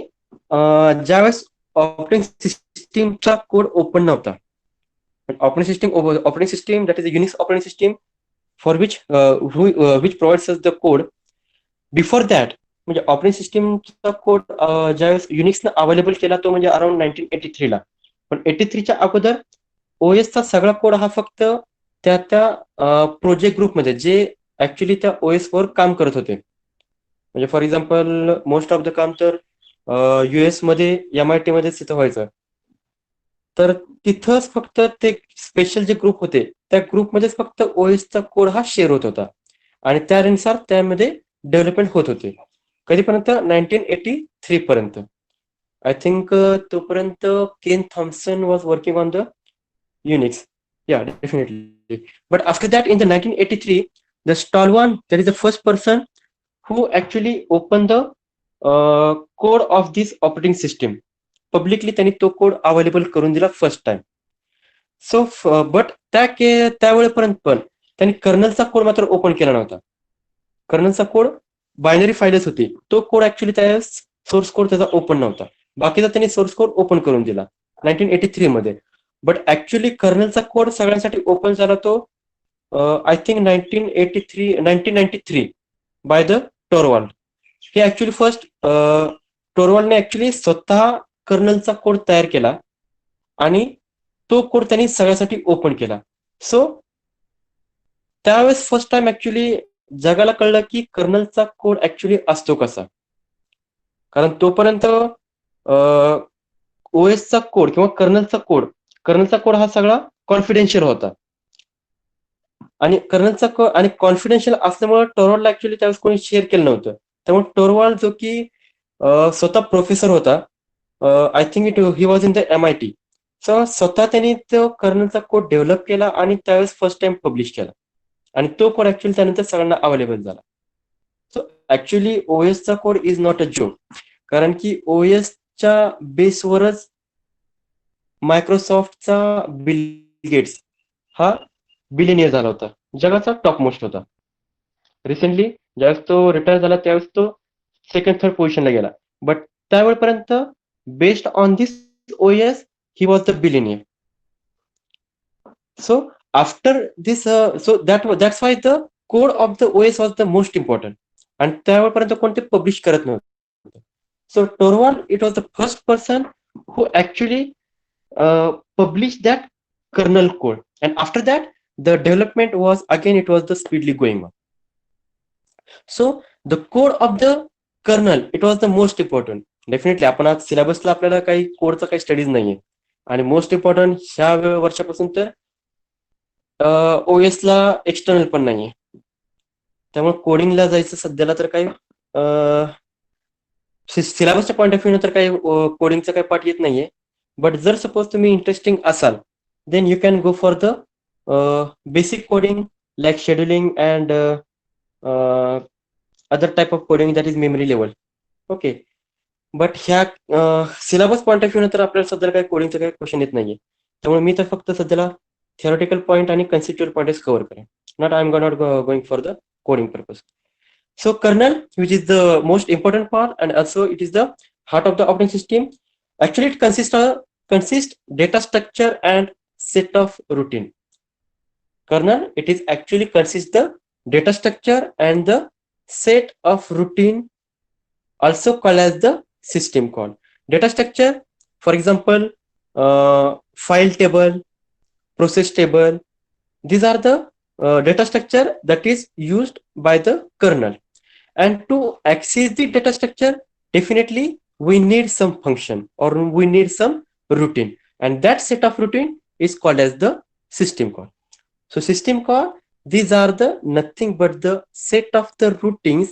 ज्यावेळेस operating system चा code open नव्हता. Operating system, that is a Unix operating system, for which which provides us the code. Before that, म्हणजे operating सिस्टीमचा code ज्यावेळेस युनिक्सनं available केला तो म्हणजे around 1983 ला. पण 83च्या अगोदर ओएसचा सगळा कोड हा फक्त त्या प्रोजेक्ट ग्रुपमध्ये जे ऍक्च्युली त्या ओएस वर काम करत होते. म्हणजे for example most of the काम तर युएस मध्ये MIT मध्येच तिथं व्हायचं. तर तिथंच फक्त ते स्पेशल जे ग्रुप होते त्या ग्रुपमध्येच फक्त ओएसचा कोड हा शेअर होत होता आणि त्यानुसार त्यामध्ये डेव्हलपमेंट होत होते. कधीपर्यंत? 1983 पर्यंत. आय थिंक तोपर्यंत Ken Thompson was working on the Unix. Yeah definitely. But after that in the 1983 the Stallman, that is the first person who actually opened the code of this operating system. Publicly त्यांनी तो code available करून दिला first time. So but त्यावेळेपर्यंत पण त्यांनी कर्नलचा code मात्र open केला नव्हता. कर्नलचा कोड बायनरी फाईलच होती. तो कोड ऍक्च्युली त्या सोर्स कोड त्याचा ओपन नव्हता. बाकीचा त्यांनी सोर्स कोड ओपन करून दिला 1983 मध्ये. बट ऍक्च्युली कर्नलचा कोड सगळ्यांसाठी ओपन झाला तो I think 1993 by the Torvald. हे ऍक्च्युली फर्स्ट टोरवाल्डने ऍक्च्युली स्वतः कर्नलचा कोड तयार केला आणि तो कोड त्यांनी सगळ्यासाठी ओपन केला. सो त्यावेळेस फर्स्ट टाइम ऍक्च्युली जगाला कळलं की कर्नलचा कोड ऍक्च्युली असतो कसा. कारण तोपर्यंत ओएसचा कोड किंवा कर्नलचा कोड हा सगळा कॉन्फिडेन्शियल होता आणि कर्नलचा कोड आणि कॉन्फिडेन्शियल असल्यामुळे टोरवाल्डला ऍक्च्युली त्यावेळेस कोणी शेअर केलं नव्हतं. त्यामुळे टोरवाल्ड जो की स्वतः प्रोफेसर होता, I think he was in the MIT. सो स्वतः त्यांनी तो कर्नलचा कोड डेव्हलप केला आणि त्यावेळेस फर्स्ट टाइम पब्लिश केला आणि तो कोड ऍक्च्युली त्यानंतर सगळ्यांना अवेलेबल झाला. सो ऍक्च्युली ओएसचा code is not a joke. कारण की ओएसच्या बेसवरच मायक्रोसॉफ्टचा बिल गेट्स हा बिलियनियर झाला होता, जगाचा टॉप मोस्ट होता. रिसेंटली ज्यावेळेस तो रिटायर झाला त्यावेळेस तो सेकंड थर्ड पोझिशनला गेला. बट त्यावेळेपर्यंत based on this OS he was the billionaire. So after this, so that's why the code of the OS was the most important. आणि त्यावेळेपर्यंत कोणते पब्लिश करत नव्हते. So Torvald, it was the first person who actually published that kernel code, and after that the development was again, it was the speedily going on. So the code of the kernel, it was the most important. Definitely आपण आज सिलेबसला आपल्याला काही कोडचा काही studies नाहीये, आणि most important ह्या वर्षापासून तर OS ला एक्सटर्नल पण नाहीये. त्यामुळे कोडिंगला जायचं सध्याला तर काही सिलेबसच्या पॉईंट ऑफ व्ह्यू तर काही कोडिंगचा काही पार्ट येत नाहीये. बट जर सपोज तुम्ही इंटरेस्टिंग असाल, then you can go for the basic coding like scheduling and other type of coding that is memory level. Okay, but ह्या सिलेबस पॉईंट ऑफ व्ह्यू तर आपल्याला सध्याला काही कोडिंगचं काही क्वेश्चन येत नाहीये. त्यामुळे मी तर फक्त सध्याला theoretical point आणि conceptual points cover करेन. Not I'm not going for the coding purpose. So kernel, which is the most important part, and also it is the heart of the operating system. Actually, it consists data structure and set of routine. Kernel, it is actually consists the data structure and the set of routine, also called as the system call. Data structure, for example, file table, process table, these are the data structure that is used by the kernel. And to access the data structure, definitely we need some function or we need some routine, and that set of routine is called as the system call. So system call, these are the nothing but the set of the routines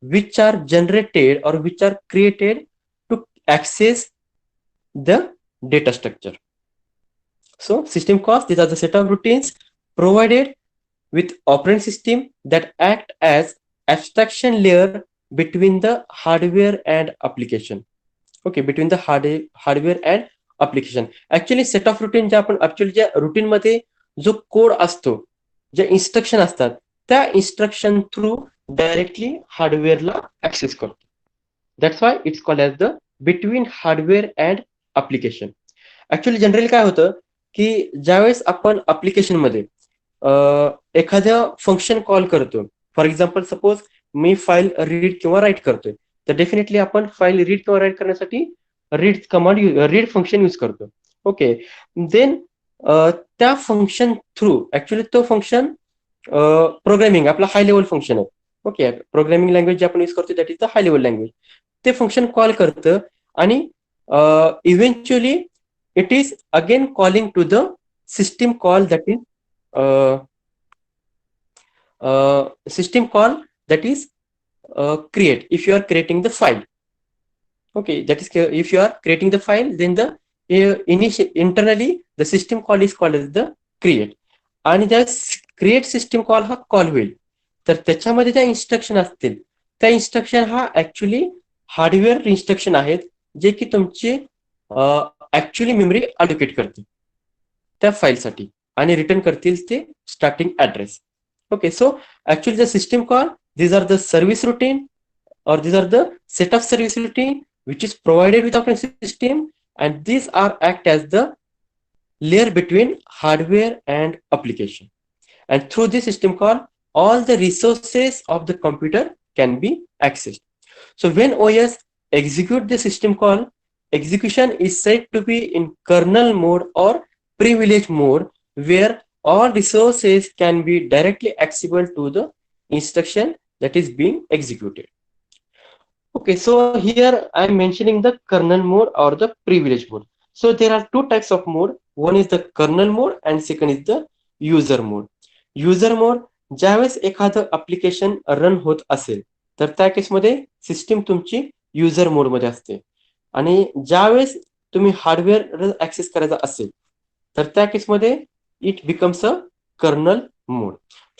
which are generated or which are created to access the data structure. So system calls, these are the set of routines provided with operating system that act as abstraction layer between the hardware and application. Okay, between the hardware and application. Actually set of routine जे आपण actually ज्या routine मध्ये जो code असतो, जे instruction असतात, त्या instruction through directly हार्डवेअरला access करतो. That's why it's called as the between hardware and application. Actually generally काय होतं की ज्यावेळेस आपण अप्लिकेशन मध्ये एखाद्या फंक्शन कॉल करतो, for example suppose me file read किंवा राईट करतोय, तर डेफिनेटली आपण फाईल रीड किंवा राईट करण्यासाठी रीड फंक्शन यूज करतो. ओके, देन त्या फंक्शन थ्रू ऍक्च्युअली तो फंक्शन प्रोग्रामिंग आपला हाय लेवल फंक्शन आहे. ओके, प्रोग्रामिंग लँग्वेज जे आपण यूज करतो that is the high level language. ते फंक्शन कॉल करतं आणि eventually it is again calling to the system call that is system call that is create if you are creating the file. Okay, that is if you are creating the file, then the internally the system call is called as the create, आणि त्या create system call हा call होईल. तर त्याच्यामध्ये ज्या instruction असतील त्या instruction हा ऍक्च्युली हार्डवेअर इन्स्ट्रक्शन आहेत जे की तुमची ऍक्च्युअली मेमरी अलोकेट करते त्या फाईलसाठी आणि रिटर्न करतील ते starting address. Okay, so actually the system call, these are the service routine or these are the set of service routine which is provided with operating system, and these are act as the layer between hardware and application, and through this system call all the resources of the computer can be accessed. So when OS execute the system call, execution is said to be in kernel mode or privilege mode, where all resources can be directly accessible to the instruction that is being executed. Okay, so here I am mentioning the kernel mode or the privilege mode. So there are two types of mode. One is the kernel mode and second is the user mode. User mode, ज्यावेळेस एखादं application run होत असेल तर त्या केसमध्ये system तुमची user mode मध्ये असते, आणि ज्यावेळेस तुम्ही हार्डवेअर ऍक्सेस करायचा असेल तर त्या केसमध्ये it becomes a kernel mode.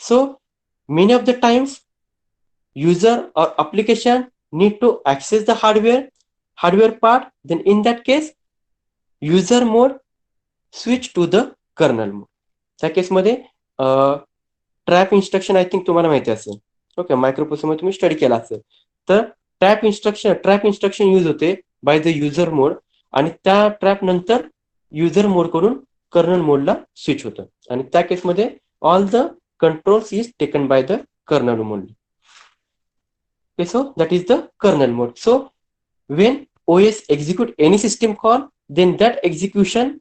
So many of the times user or application need to access the hardware part, then in that case user mode switch to the kernel mode. त्या केसमध्ये trap instruction I think तुम्हाला माहिती असेल. Okay, microprocessor मध्ये तुम्ही study केला असेल तर ट्रॅप इन्स्ट्रक्शन यूज होते बाय द युजर मोड, आणि त्या ट्रॅप नंतर युजर मोड कडून कर्नल मोडला स्विच होतं. आणि त्या केसमध्ये all the controls is taken by the kernel only. Okay, so that is the kernel mode. So when OS execute any system call, then that execution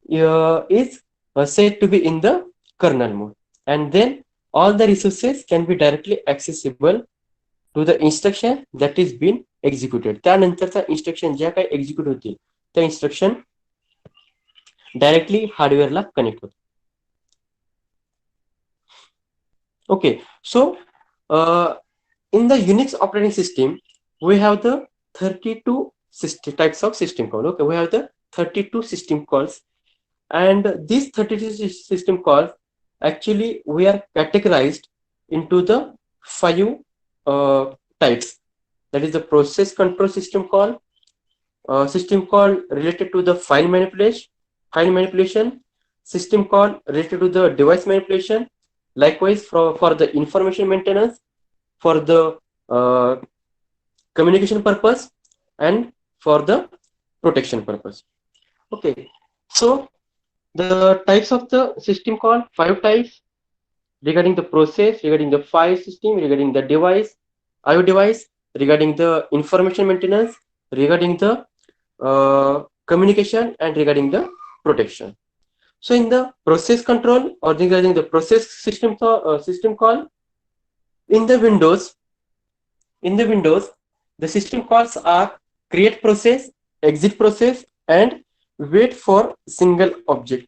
is said to be in the kernel mode, and then all the resources can be directly accessible to the instruction that is being executed. त्यानंतरचा instruction ज्या काही execute होतील त्या instruction directly hardware ला connect होतात. Okay, so in the Unix operating system, we have the 32 types of system call. Okay, we have the 32 system calls, and these 32 system calls actually we are categorized into the 5 types. That is the process control system call related to the file manipulation, system call related to the device manipulation. Likewise, for the information maintenance, for the communication purpose, and for the protection purpose. Okay, so the types of the system call, 5 types regarding the process, regarding the file system, regarding the device, IO device, regarding the information maintenance, regarding the communication, and regarding the protection. So in the process control or regarding the process system call, in the Windows, the system calls are create process, exit process, and wait for single object.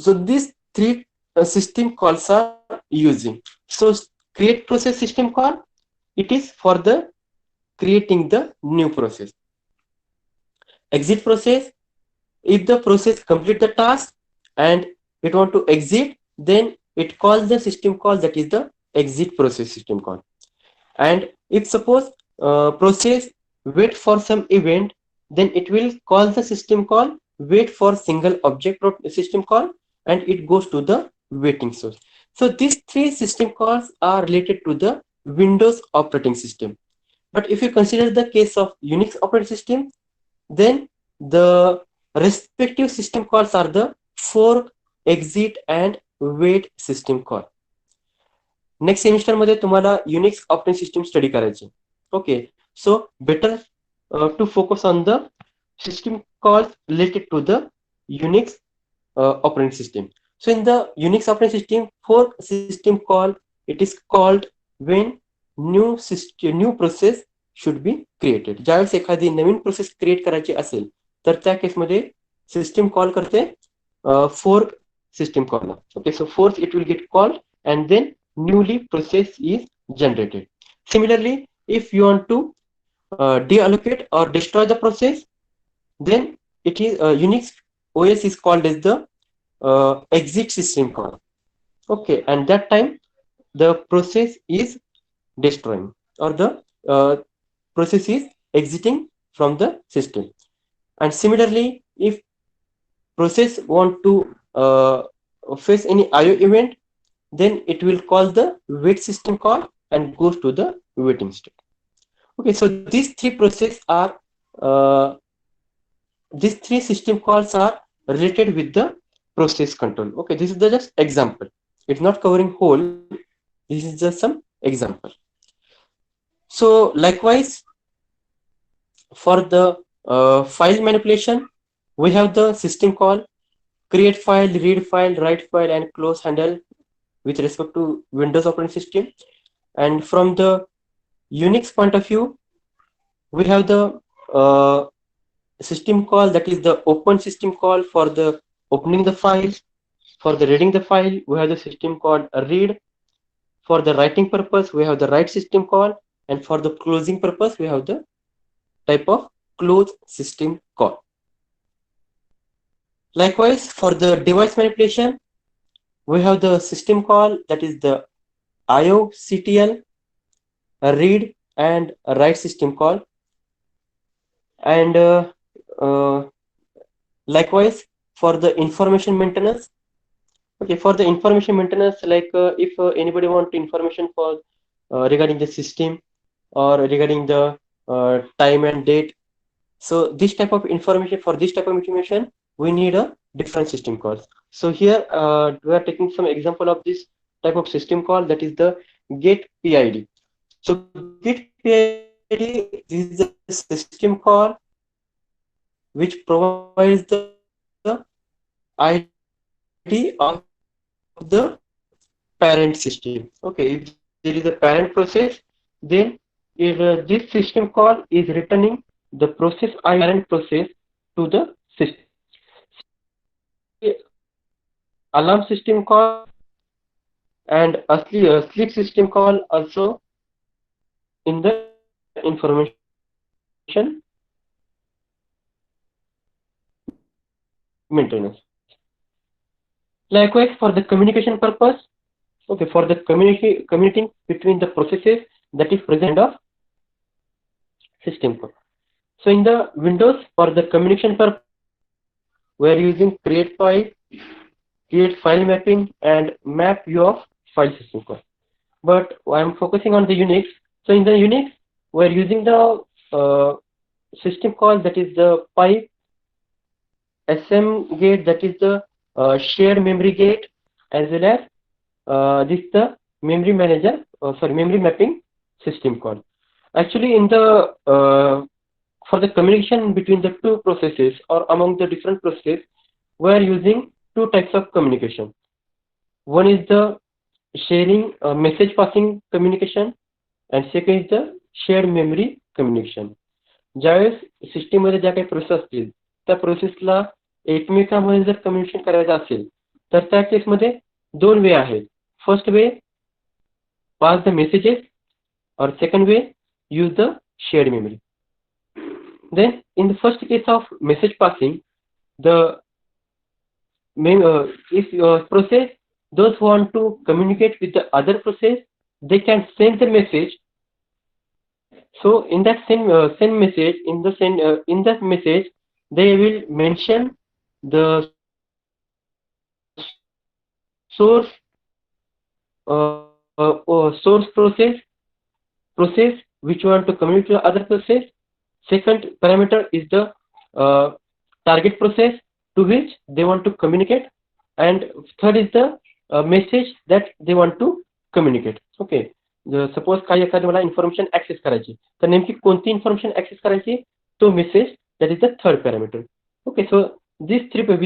So these 3 system calls are using. So create process system call, it is for the creating the new process. Exit process, if the process complete the task and it want to exit, then it calls the system call that is the exit process system call. And if suppose process wait for some event, then it will call the system call wait for single object system call, and it goes to the waiting source. So these 3 system calls are related to the Windows operating system. But if you consider the case of Unix operating system, then the respective system calls are the fork, exit, and wait system call. Next semester मध्ये तुम्हाला Unix operating system study करायची. Okay, so better to focus on the system calls related to the Unix operating system. So in the Unix operating system, fork system call, it is called when new process should be created. ज्यावेळेस एखादी नवीन process create करायची असेल तर त्या केसमध्ये system call करते fork system call. Okay, so fork it will get called and then newly process is generated. Similarly, if you want to deallocate or destroy the process, then it is Unix OS is called as the exit system call. Okay, and that time the process is destroying or the process is exiting from the system. And similarly, if process want to face any IO event, then it will call the wait system call and goes to the waiting state. Okay, so these 3 process are these 3 system calls are related with the process control. Okay, this is the just example. It's not covering whole. This is just some example. So likewise, for the file manipulation, we have the system call create file, read file, write file, and close handle with respect to Windows operating system. And from the Unix point of view, we have the system call that is the open system call for the opening the file. For the reading the file, we have the system called read. For the writing purpose, we have the write system call, and for the closing purpose, we have the type of close system call. Likewise, for the device manipulation, we have the system call that is the IOCTL, a read and a write system call. And likewise, for the information maintenance, okay, for the information maintenance, like if anybody want information for regarding the system or regarding the time and date, so this type of information, for this type of information, we need a different system calls. So here we are taking some example of this type of system call, that is the get PID. So get PID, this is the system call which provides the ID of the parent system. Okay, if there is a parent process, then this system call is returning the process ID of the parent process to the system. Similarly, alarm system call and a sleep system call also in the information maintenance. Likewise, for the communication purpose, okay, for the communicating between the processes, that is present of system call. So in the Windows, for the communication purpose, we are using create file mapping, and map view of file system call. But I am focusing on the Unix. So in the Unix, we are using the system call, that is the pipe SM gate, that is the shared memory gate, as well as this the memory manager, memory mapping system call. Actually, in the for the communication between the two processes or among the different processes, we are using two types of communication. One is the sharing message passing communication, and second is the shared memory communication. ज्यावेळेस system मध्ये ज्या काही process असतील त्या प्रोसेसला एकमेकांमध्ये जर communication करायचं असेल तर त्या केसमध्ये दोन वे आहेत. First way, pass the messages, or second way, use the shared memory. Then in the first case of message passing, the if your process, those who want to communicate with the other process, they can send the message. So in that send message, in that message, they will mention the source source process which you want to communicate to the other process. Second parameter is the target process to which they want to communicate, and third is the message that they want to communicate. Okay, suppose काही एखादी मला information access करायची, तर नेमकी कोणती information access करायची, तो message, that is the third parameter. Okay, so these three by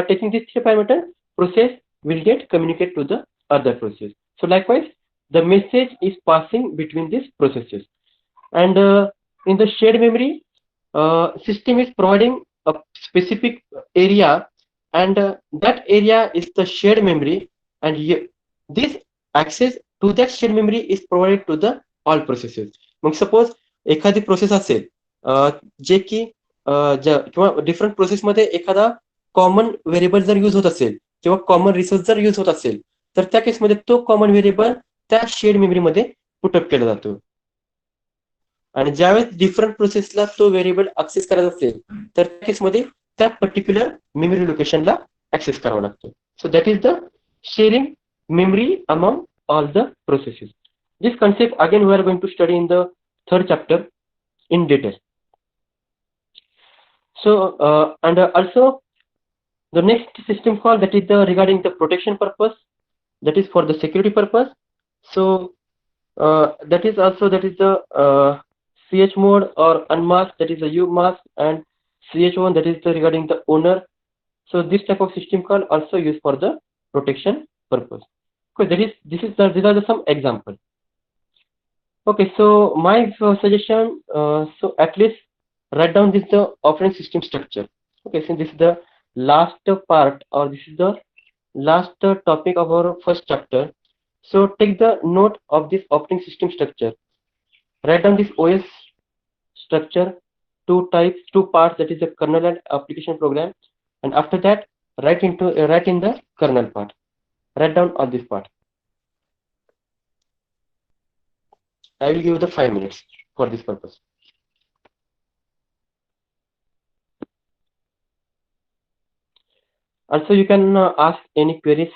taking these three parameter, process will get communicate to the other process. So likewise, the message is passing between these processes. And in the shared memory, system is providing a specific area, and that area is the shared memory, and this access to that shared memory is provided to the all processes. Mug suppose एखादी process असेल जे की किंवा different प्रोसेसमध्ये एखादा common variable जर use होत असेल किंवा कॉमन रिसोर्स जर यूज होत असेल, तर त्या केसमध्ये तो कॉमन व्हेरिएबल त्या शेअर्ड मेमरीमध्ये पुटअप केला जातो. आणि ज्यावेळेस डिफरंट प्रोसेसला तो व्हेरिएबल ऍक्सेस करायचा असेल तर त्या केसमध्ये त्या पर्टिक्युलर मेमरी लोकेशनला ऍक्सेस करावा लागतो. So that is the shearing memory among all the processes. This concept again we are going to study in the third chapter in detail. So and also the next system call, that is the regarding the protection purpose, that is for the security purpose. So that is the ch mode or unmask, that is the umask, and ch1, that is the regarding the owner. So this type of system call also used for the protection purpose. Okay, these are some example. Okay, so my suggestion, so at least write down this the operating system structure. Okay, so this is the last part, or this is the last topic of our first chapter. So take the note of this operating system structure. Write down this OS structure, two parts, that is the kernel and application program, and after that write in the kernel part. Write down all this part. I will give the 5 minutes for this purpose. Also, you can ask any queries.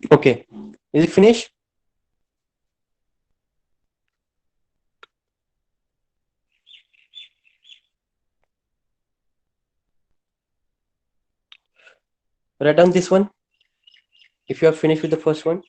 Okay, is it finished? Write down this one if you are finished with the first one.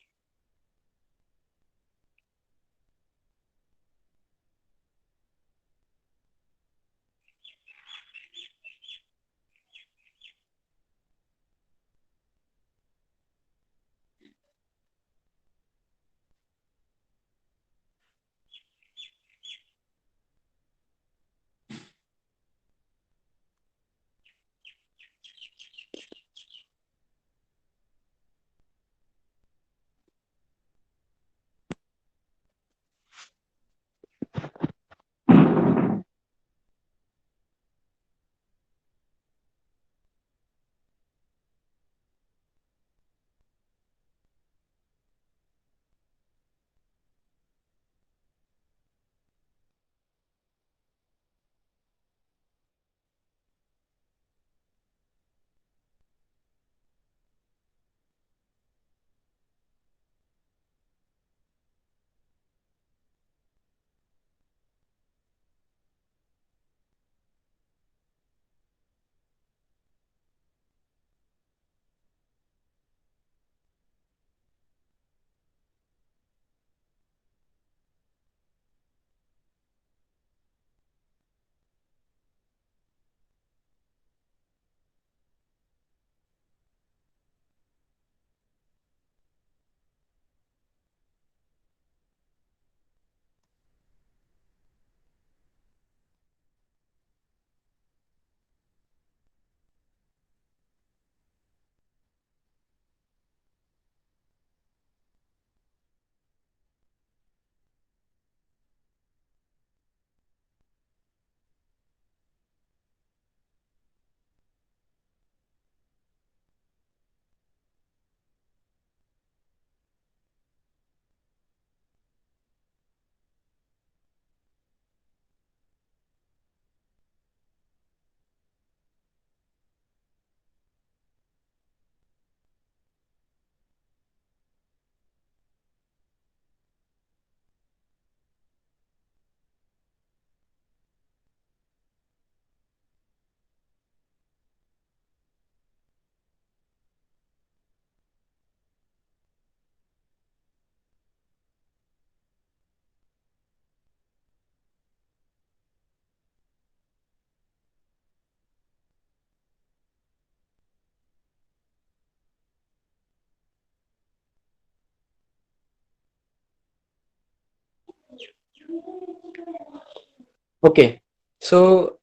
Okay, so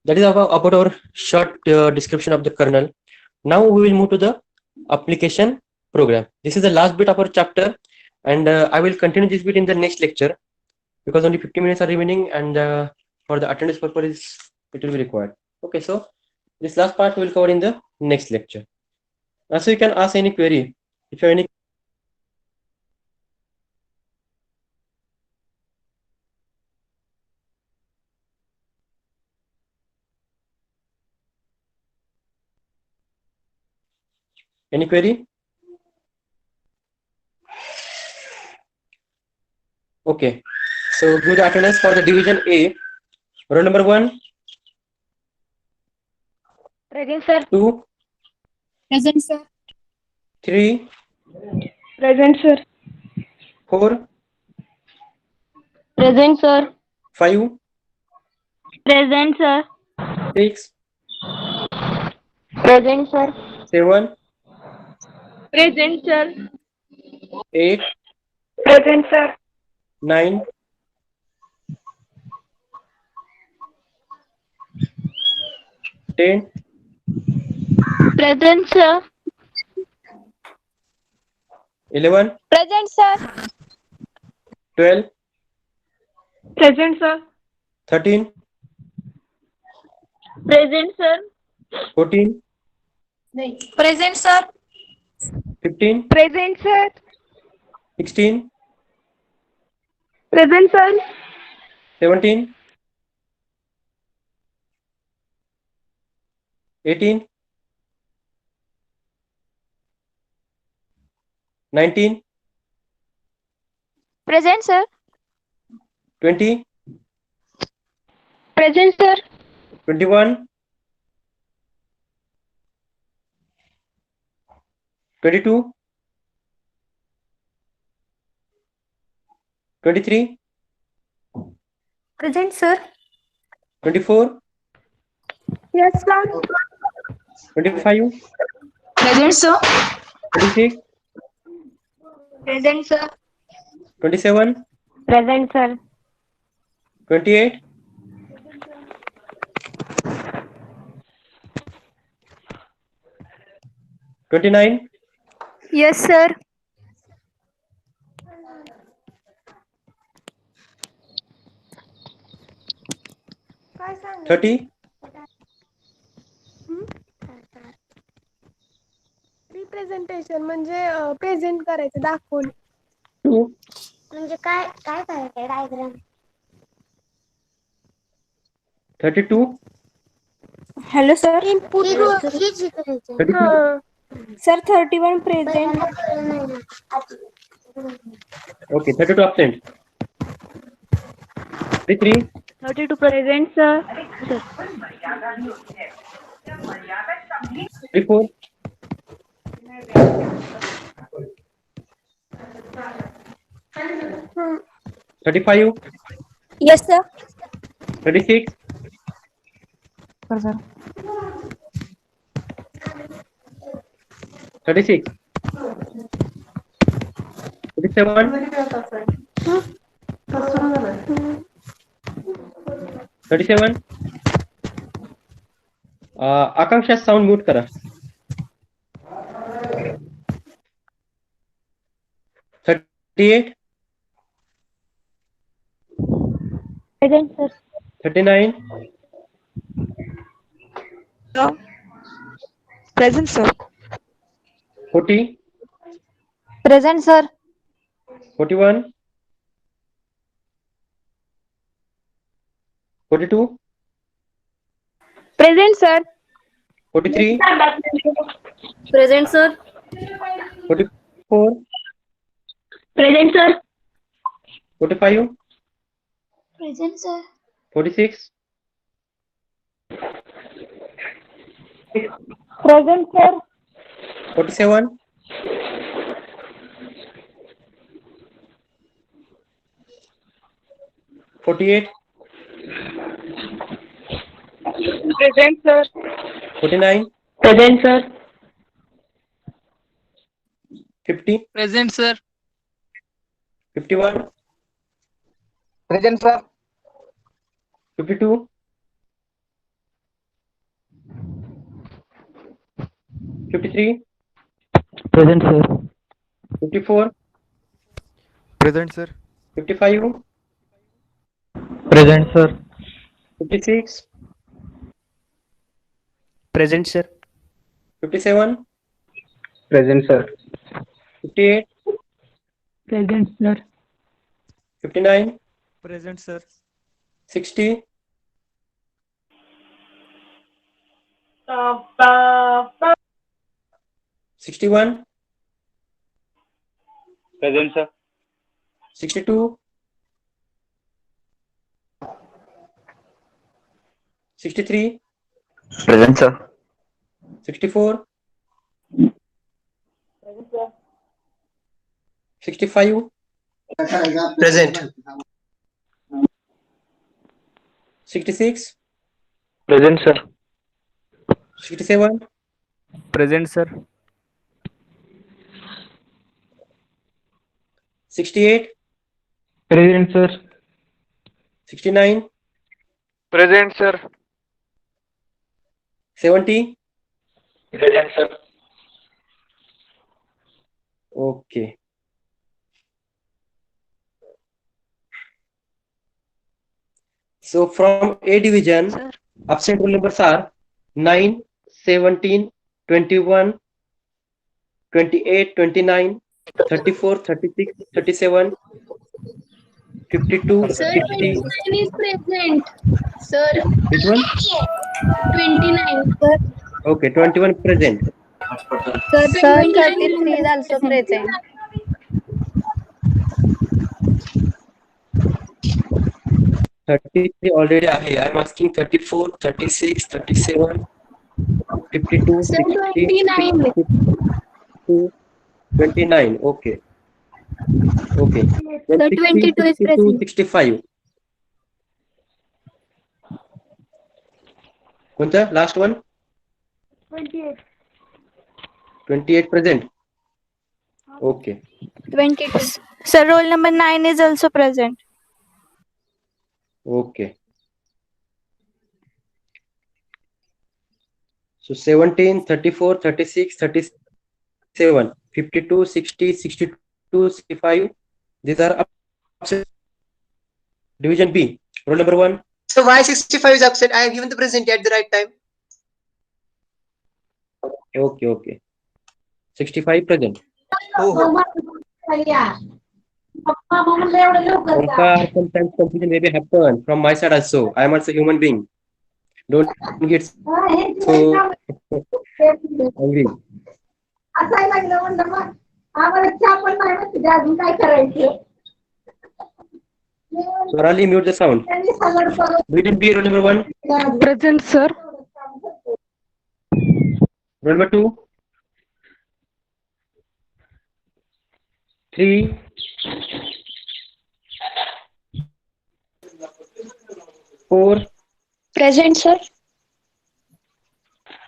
that is about our short description of the kernel. Now we will move to the application program. This is the last bit of our chapter, and I will continue this bit in the next lecture because only 50 minutes are remaining, and for the attendance purpose, it will be required. Okay, so this last part we will cover in the next lecture. So you can ask any query if you have any query. Okay, so give the attendance for the division A. Roll number 1, Present, sir. 2, Present, sir. 3, Present, sir. 4, Present, sir. 5, Present, sir. 6, Present, sir. 7, Present, sir. 8, Present, sir. 9, 10, Present, sir. 11, Present, sir. 12, Present, sir. 13, Present, sir. 14, Present, sir. 15, Present, sir. 16, Present, sir. 17, 18, 19, Present, sir. 20, Present, sir. 21, 22, 23, Present, sir. 24, Yes, sir. 25, Present, sir. 26, Present, sir. 27, Present, sir. 28, 29, Yes, sir. 30, representation म्हणजे present करायचं दाखवून 2, म्हणजे काय काय करायचं diagram 32, Hello, sir. Input Sir, 31 present. okay, 32 absent, 33, 32 present, sir. 34, 35, Yes, sir. 36, Sir. 36, 37, 37, आकांक्षा sound mute करा. 38, Present, sir. 39, Present, sir. 40, Present, sir. 41, 42, Present, sir. 43, Present, sir. 44, Present, sir. 45, Present, sir. 46, Present, sir. 47, 48, Present, sir. 49, Present, sir. 50, Present, sir. 51, Present, sir. 52, 53, Present, sir. 54, Present, sir. 55, Present, sir. 56, Present, sir. 57, Present, sir. 58, Present, sir. 59, Present, sir. 60, 61, Present, sir. 62, 63, Present, sir. 64, 65, Present. 66, Present, sir. 67, Present, sir. 68, Present, sir. 69, Present, sir. 70. Present, sir. Okay. So from A division, absent roll numbers are 9, 17, 21, 28, 29, 34, 36, 37, 52, Sir, 60. 29 is present. Sir, Which one? 29. Sir, Okay, 21 present. sir 33 is also present. 33 already आहे. I'm asking 34, 36, 37, 52, Sir, 60, 29. 52, 29. Okay. Okay. Then Sir, 60, 22 is 62, present. 65. कोणतं last one 28. 28 present. Okay. 22. Sir, roll number 9 is also present. Okay. So 17, 34, 36, 37, 52, 60, 62, 65. These are upset. Division B. Roll number 1. So why 65 is upset? I have given the present at the right time. Okay, okay. 65 present. Oh, Omkar, sometimes confusion maybe happen from my side also. I am also a human being. Don't get so angry. Sorali, mute the sound. Division B, roll number 1. Present, sir. Roll number 2. 3. 4. Present, sir.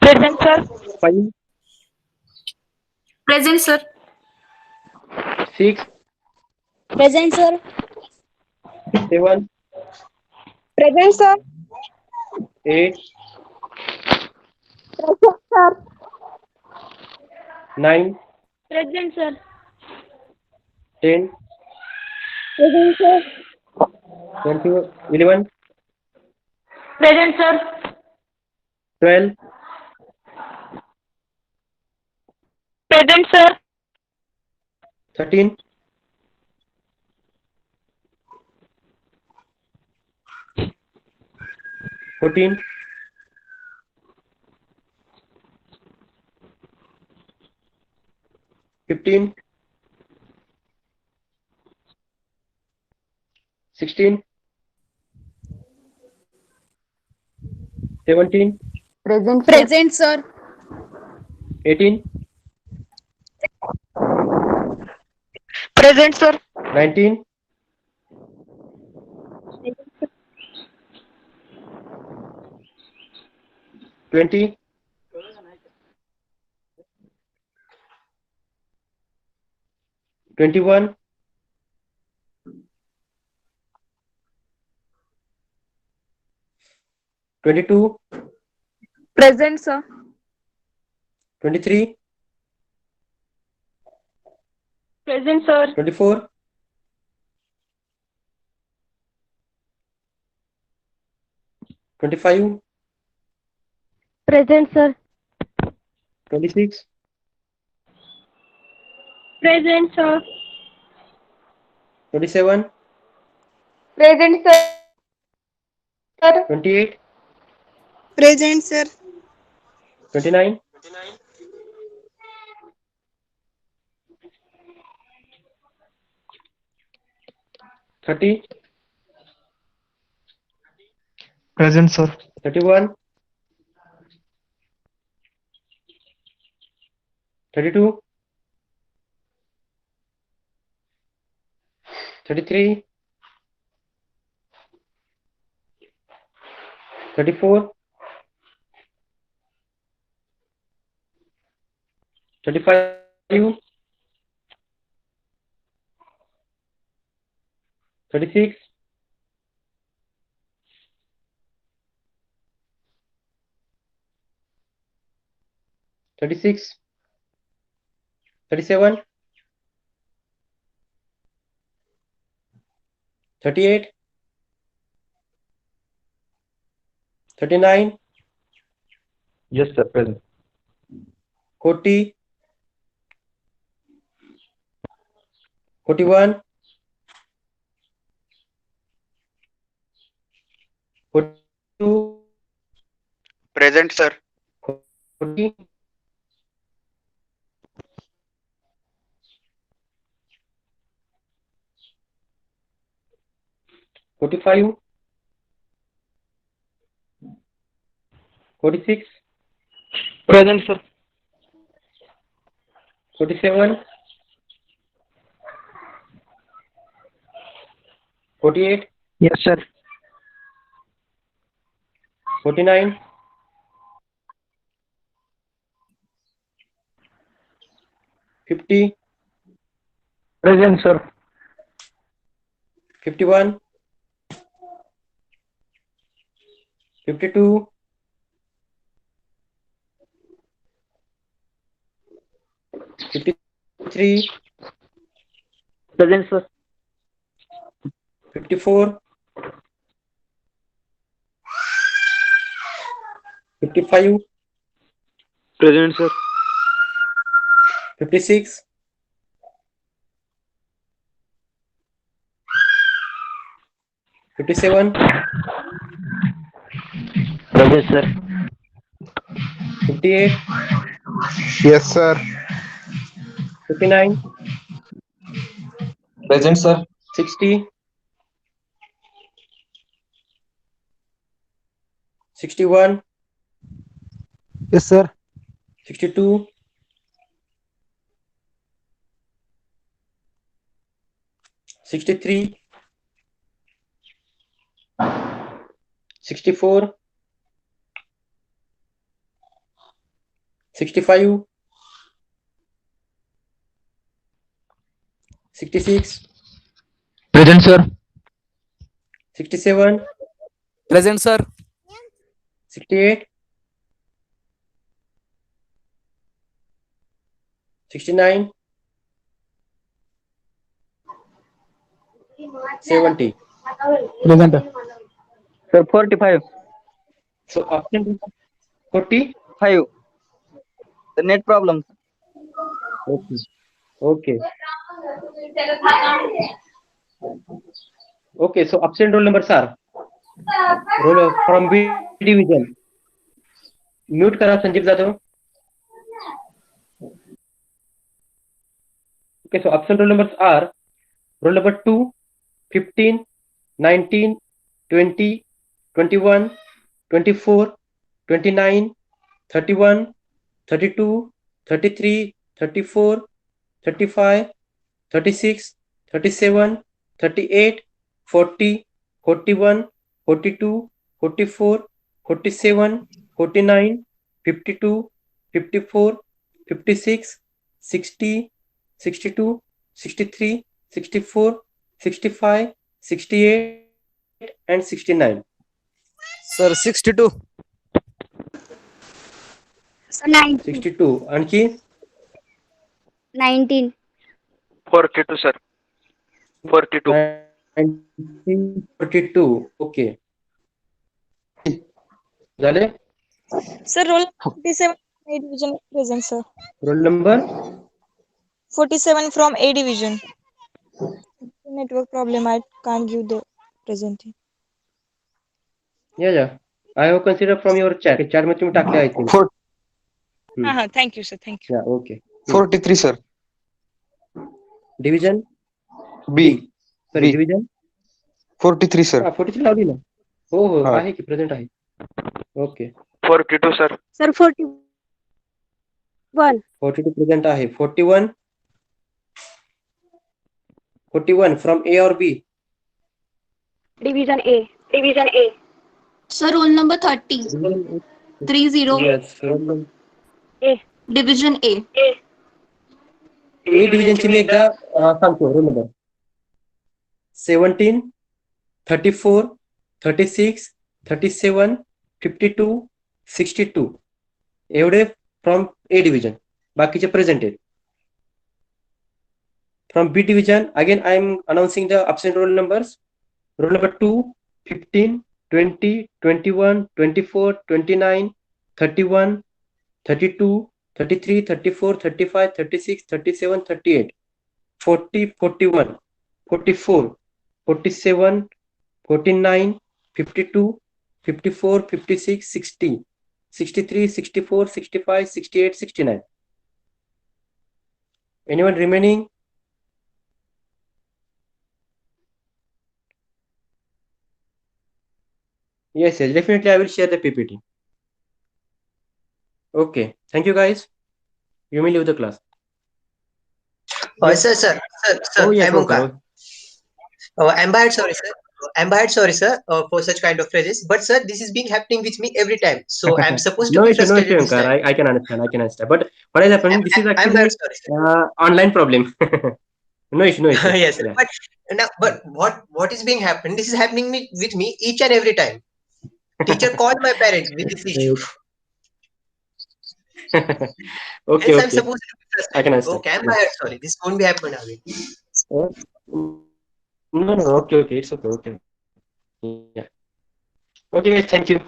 5. Present, sir. 6. Present, sir. 7. Present, sir. 8. Present, sir. 9. Present, sir. 10. Present, sir. 20, 11. Present, sir. 12. Present, sir. 13. 14. 15. 16. 17. Present, sir. 18. Present, sir. 19. 20. 21. 22. Present, sir. 23. Present, sir. 24. 25. Present, sir. 26. Present, sir. 27. Present, sir. 28. Present, sir. 29. 30. Present, sir. 31. 32. 33. 34. 35. 36. 36. 37. 38. 39. Yes, sir. Present. 40. 41. 42. Present, sir. 40. 45. 46, Present, sir. 47, 48, Yes, sir. 49, 50, Present, sir. 51, 52, 53, Present, sir. 54, 55, Present, sir. 56, 57, Present, sir. 58, Yes, sir. 59, Present, sir. 60, 61, Yes, sir. 62, 63, 64, 65, 66, Present, sir. 67, Present, sir. 68, 69, 70. Present. Sir, 45. So option 40. 5. The net problem. Okay. Okay. Okay. So absent roll numbers are roll from B division. Mute करा Sanjeev Jadhav. Okay. So absent roll numbers are roll number 2, 15, 19, 20, 21, 24, 29, 31, 32, 33, 34, 35, 36, 37, 38, 40, 41, 42, 44, 47, 49, 52, 54, 56, 60, 62, 63, 64, 65, 68, and 69. Sir, 62. So 19. 62. आणखी 19. 42, sir. 42. 1942. Okay. झाले? Sir, roll 47 A division present, sir. Roll number 47 from A division. Network problem, I can't give the present. या I have considered from your chat. Chat में तुम्ही टाकले I think. Thank you, sir. Thank you. Yeah, okay. 43, sir. Division B. Sorry, B. division 43, sir. 43 लावली ना. हो हो हा. आहे की प्रेझेंट आहे. Okay 42, sir. Sir 41. 42 प्रेझेंट आहे. 41 from A or B. Division A. Division A. Sir, roll number 30. 30. Yes. A. Division A. A डिव्हिजनची मी एकदा सांगतो रोल नंबर 17, 34, 36, 37, 52, 62 एवढे फ्रॉम A डिव्हिजन. बाकीचे प्रेझेंट आहेत. From B division, again I am announcing the absent roll numbers. Roll number 2, 15, 20, 21, 24, 29, 31, 32, 33, 34, 35, 36, 37, 38, 40, 41, 44, 47, 49, 52, 54, 56, 60, 63, 64, 65, 68, 69. Anyone remaining? Yes, definitely I will share the PPT. Okay. Thank you, guys. You may leave the class. Yes. Sir, Oh, yes, I'm Omkar. Omkar. I'm bad, sorry, sir, for such kind of phrases. But sir, this is being happening with me every time. So I'm supposed to No be issue, no issue, frustrated this Omkar. time. I can understand. I can understand. But what has happened? This is I'm bad, actually sorry, sir. online problem. No issue, no issue. Yes, sir. Yeah. But what is being happened? This is happening with me each and every time. Teacher called my parents with this issue. Okay, Hence, I'm okay. supposed to be I can frustrated. understand. Okay, I'm Yeah. bad, sorry. This won't be happening again. No, no, okay, okay. It's okay, okay. Yeah. Okay, guys. Thank you.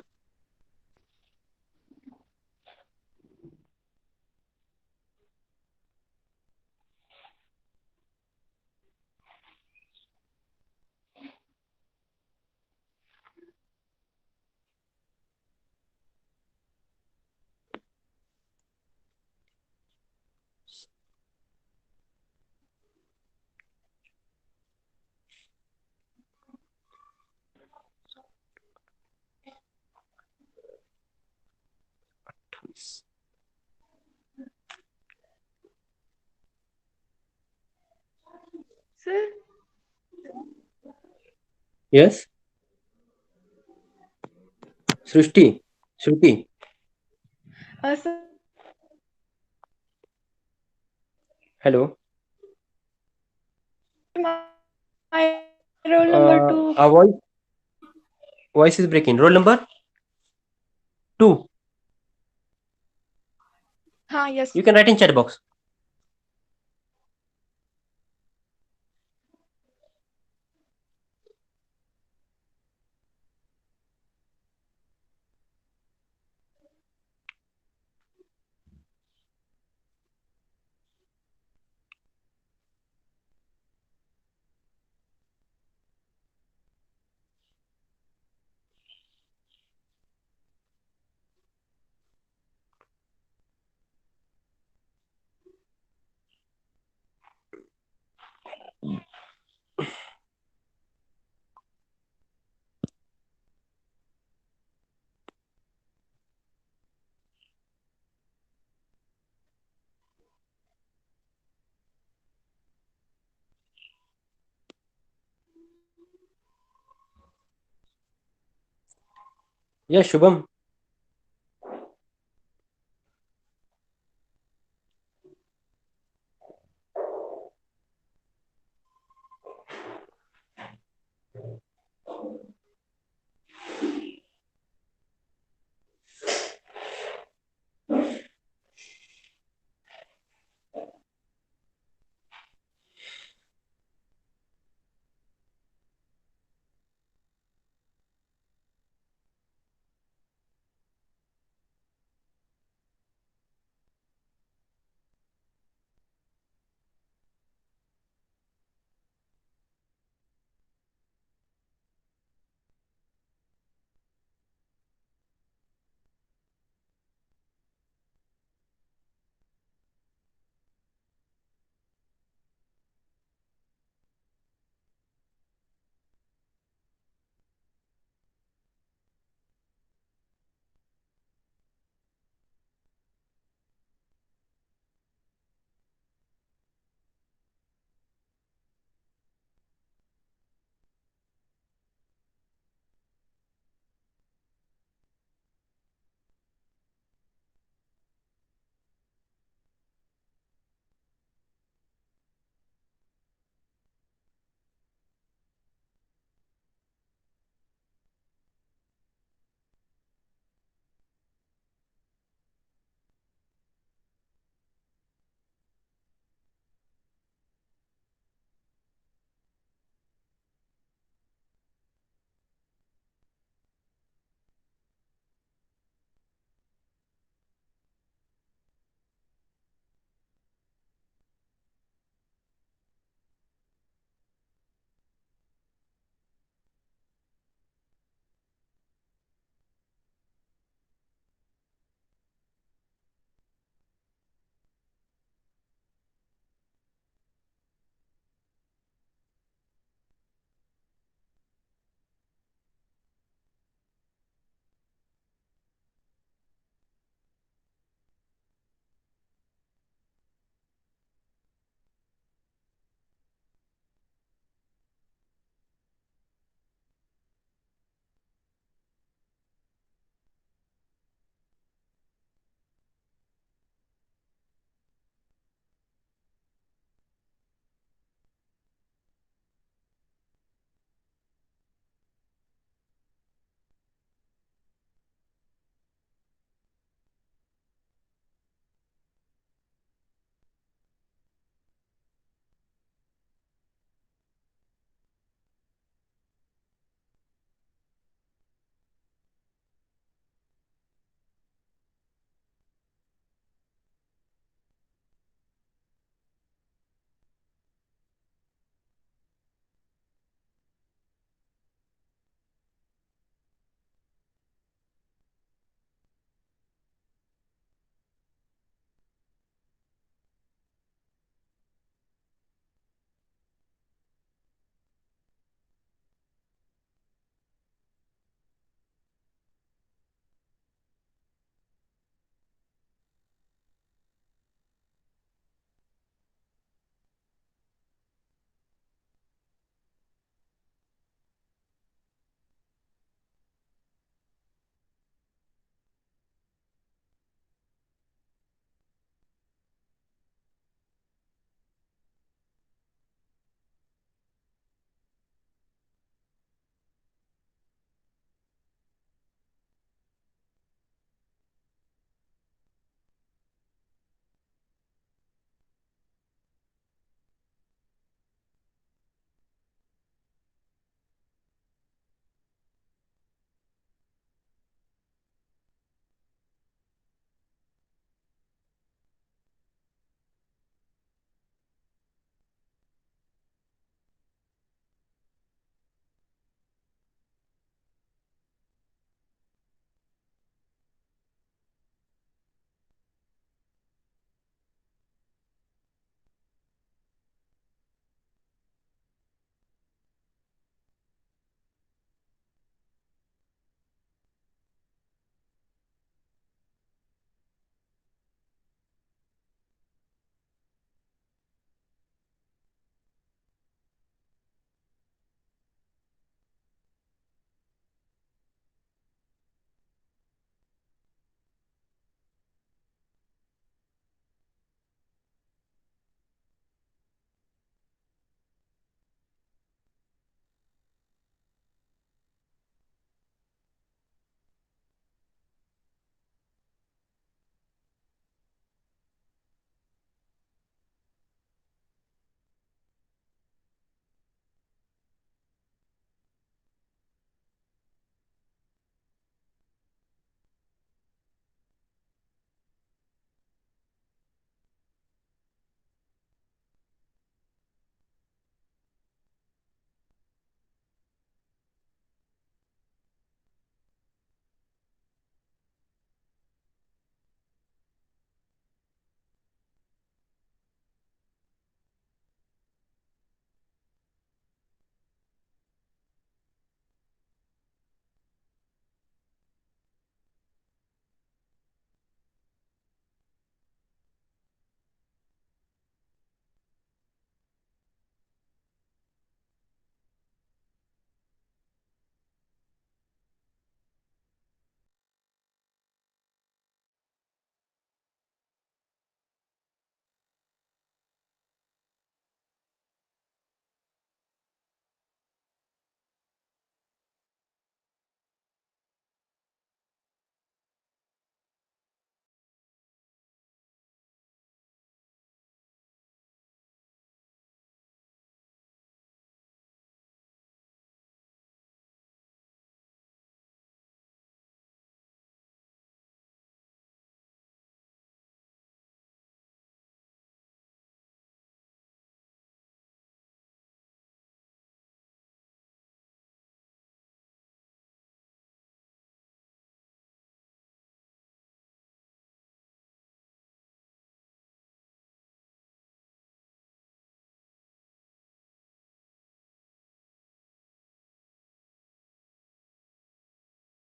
Sir, Yes, Srishti, Shruti. sir, Hello. my roll number two. Our voice is breaking. Roll number 2. Yes. You can write in chat box. Yeah, Shubham.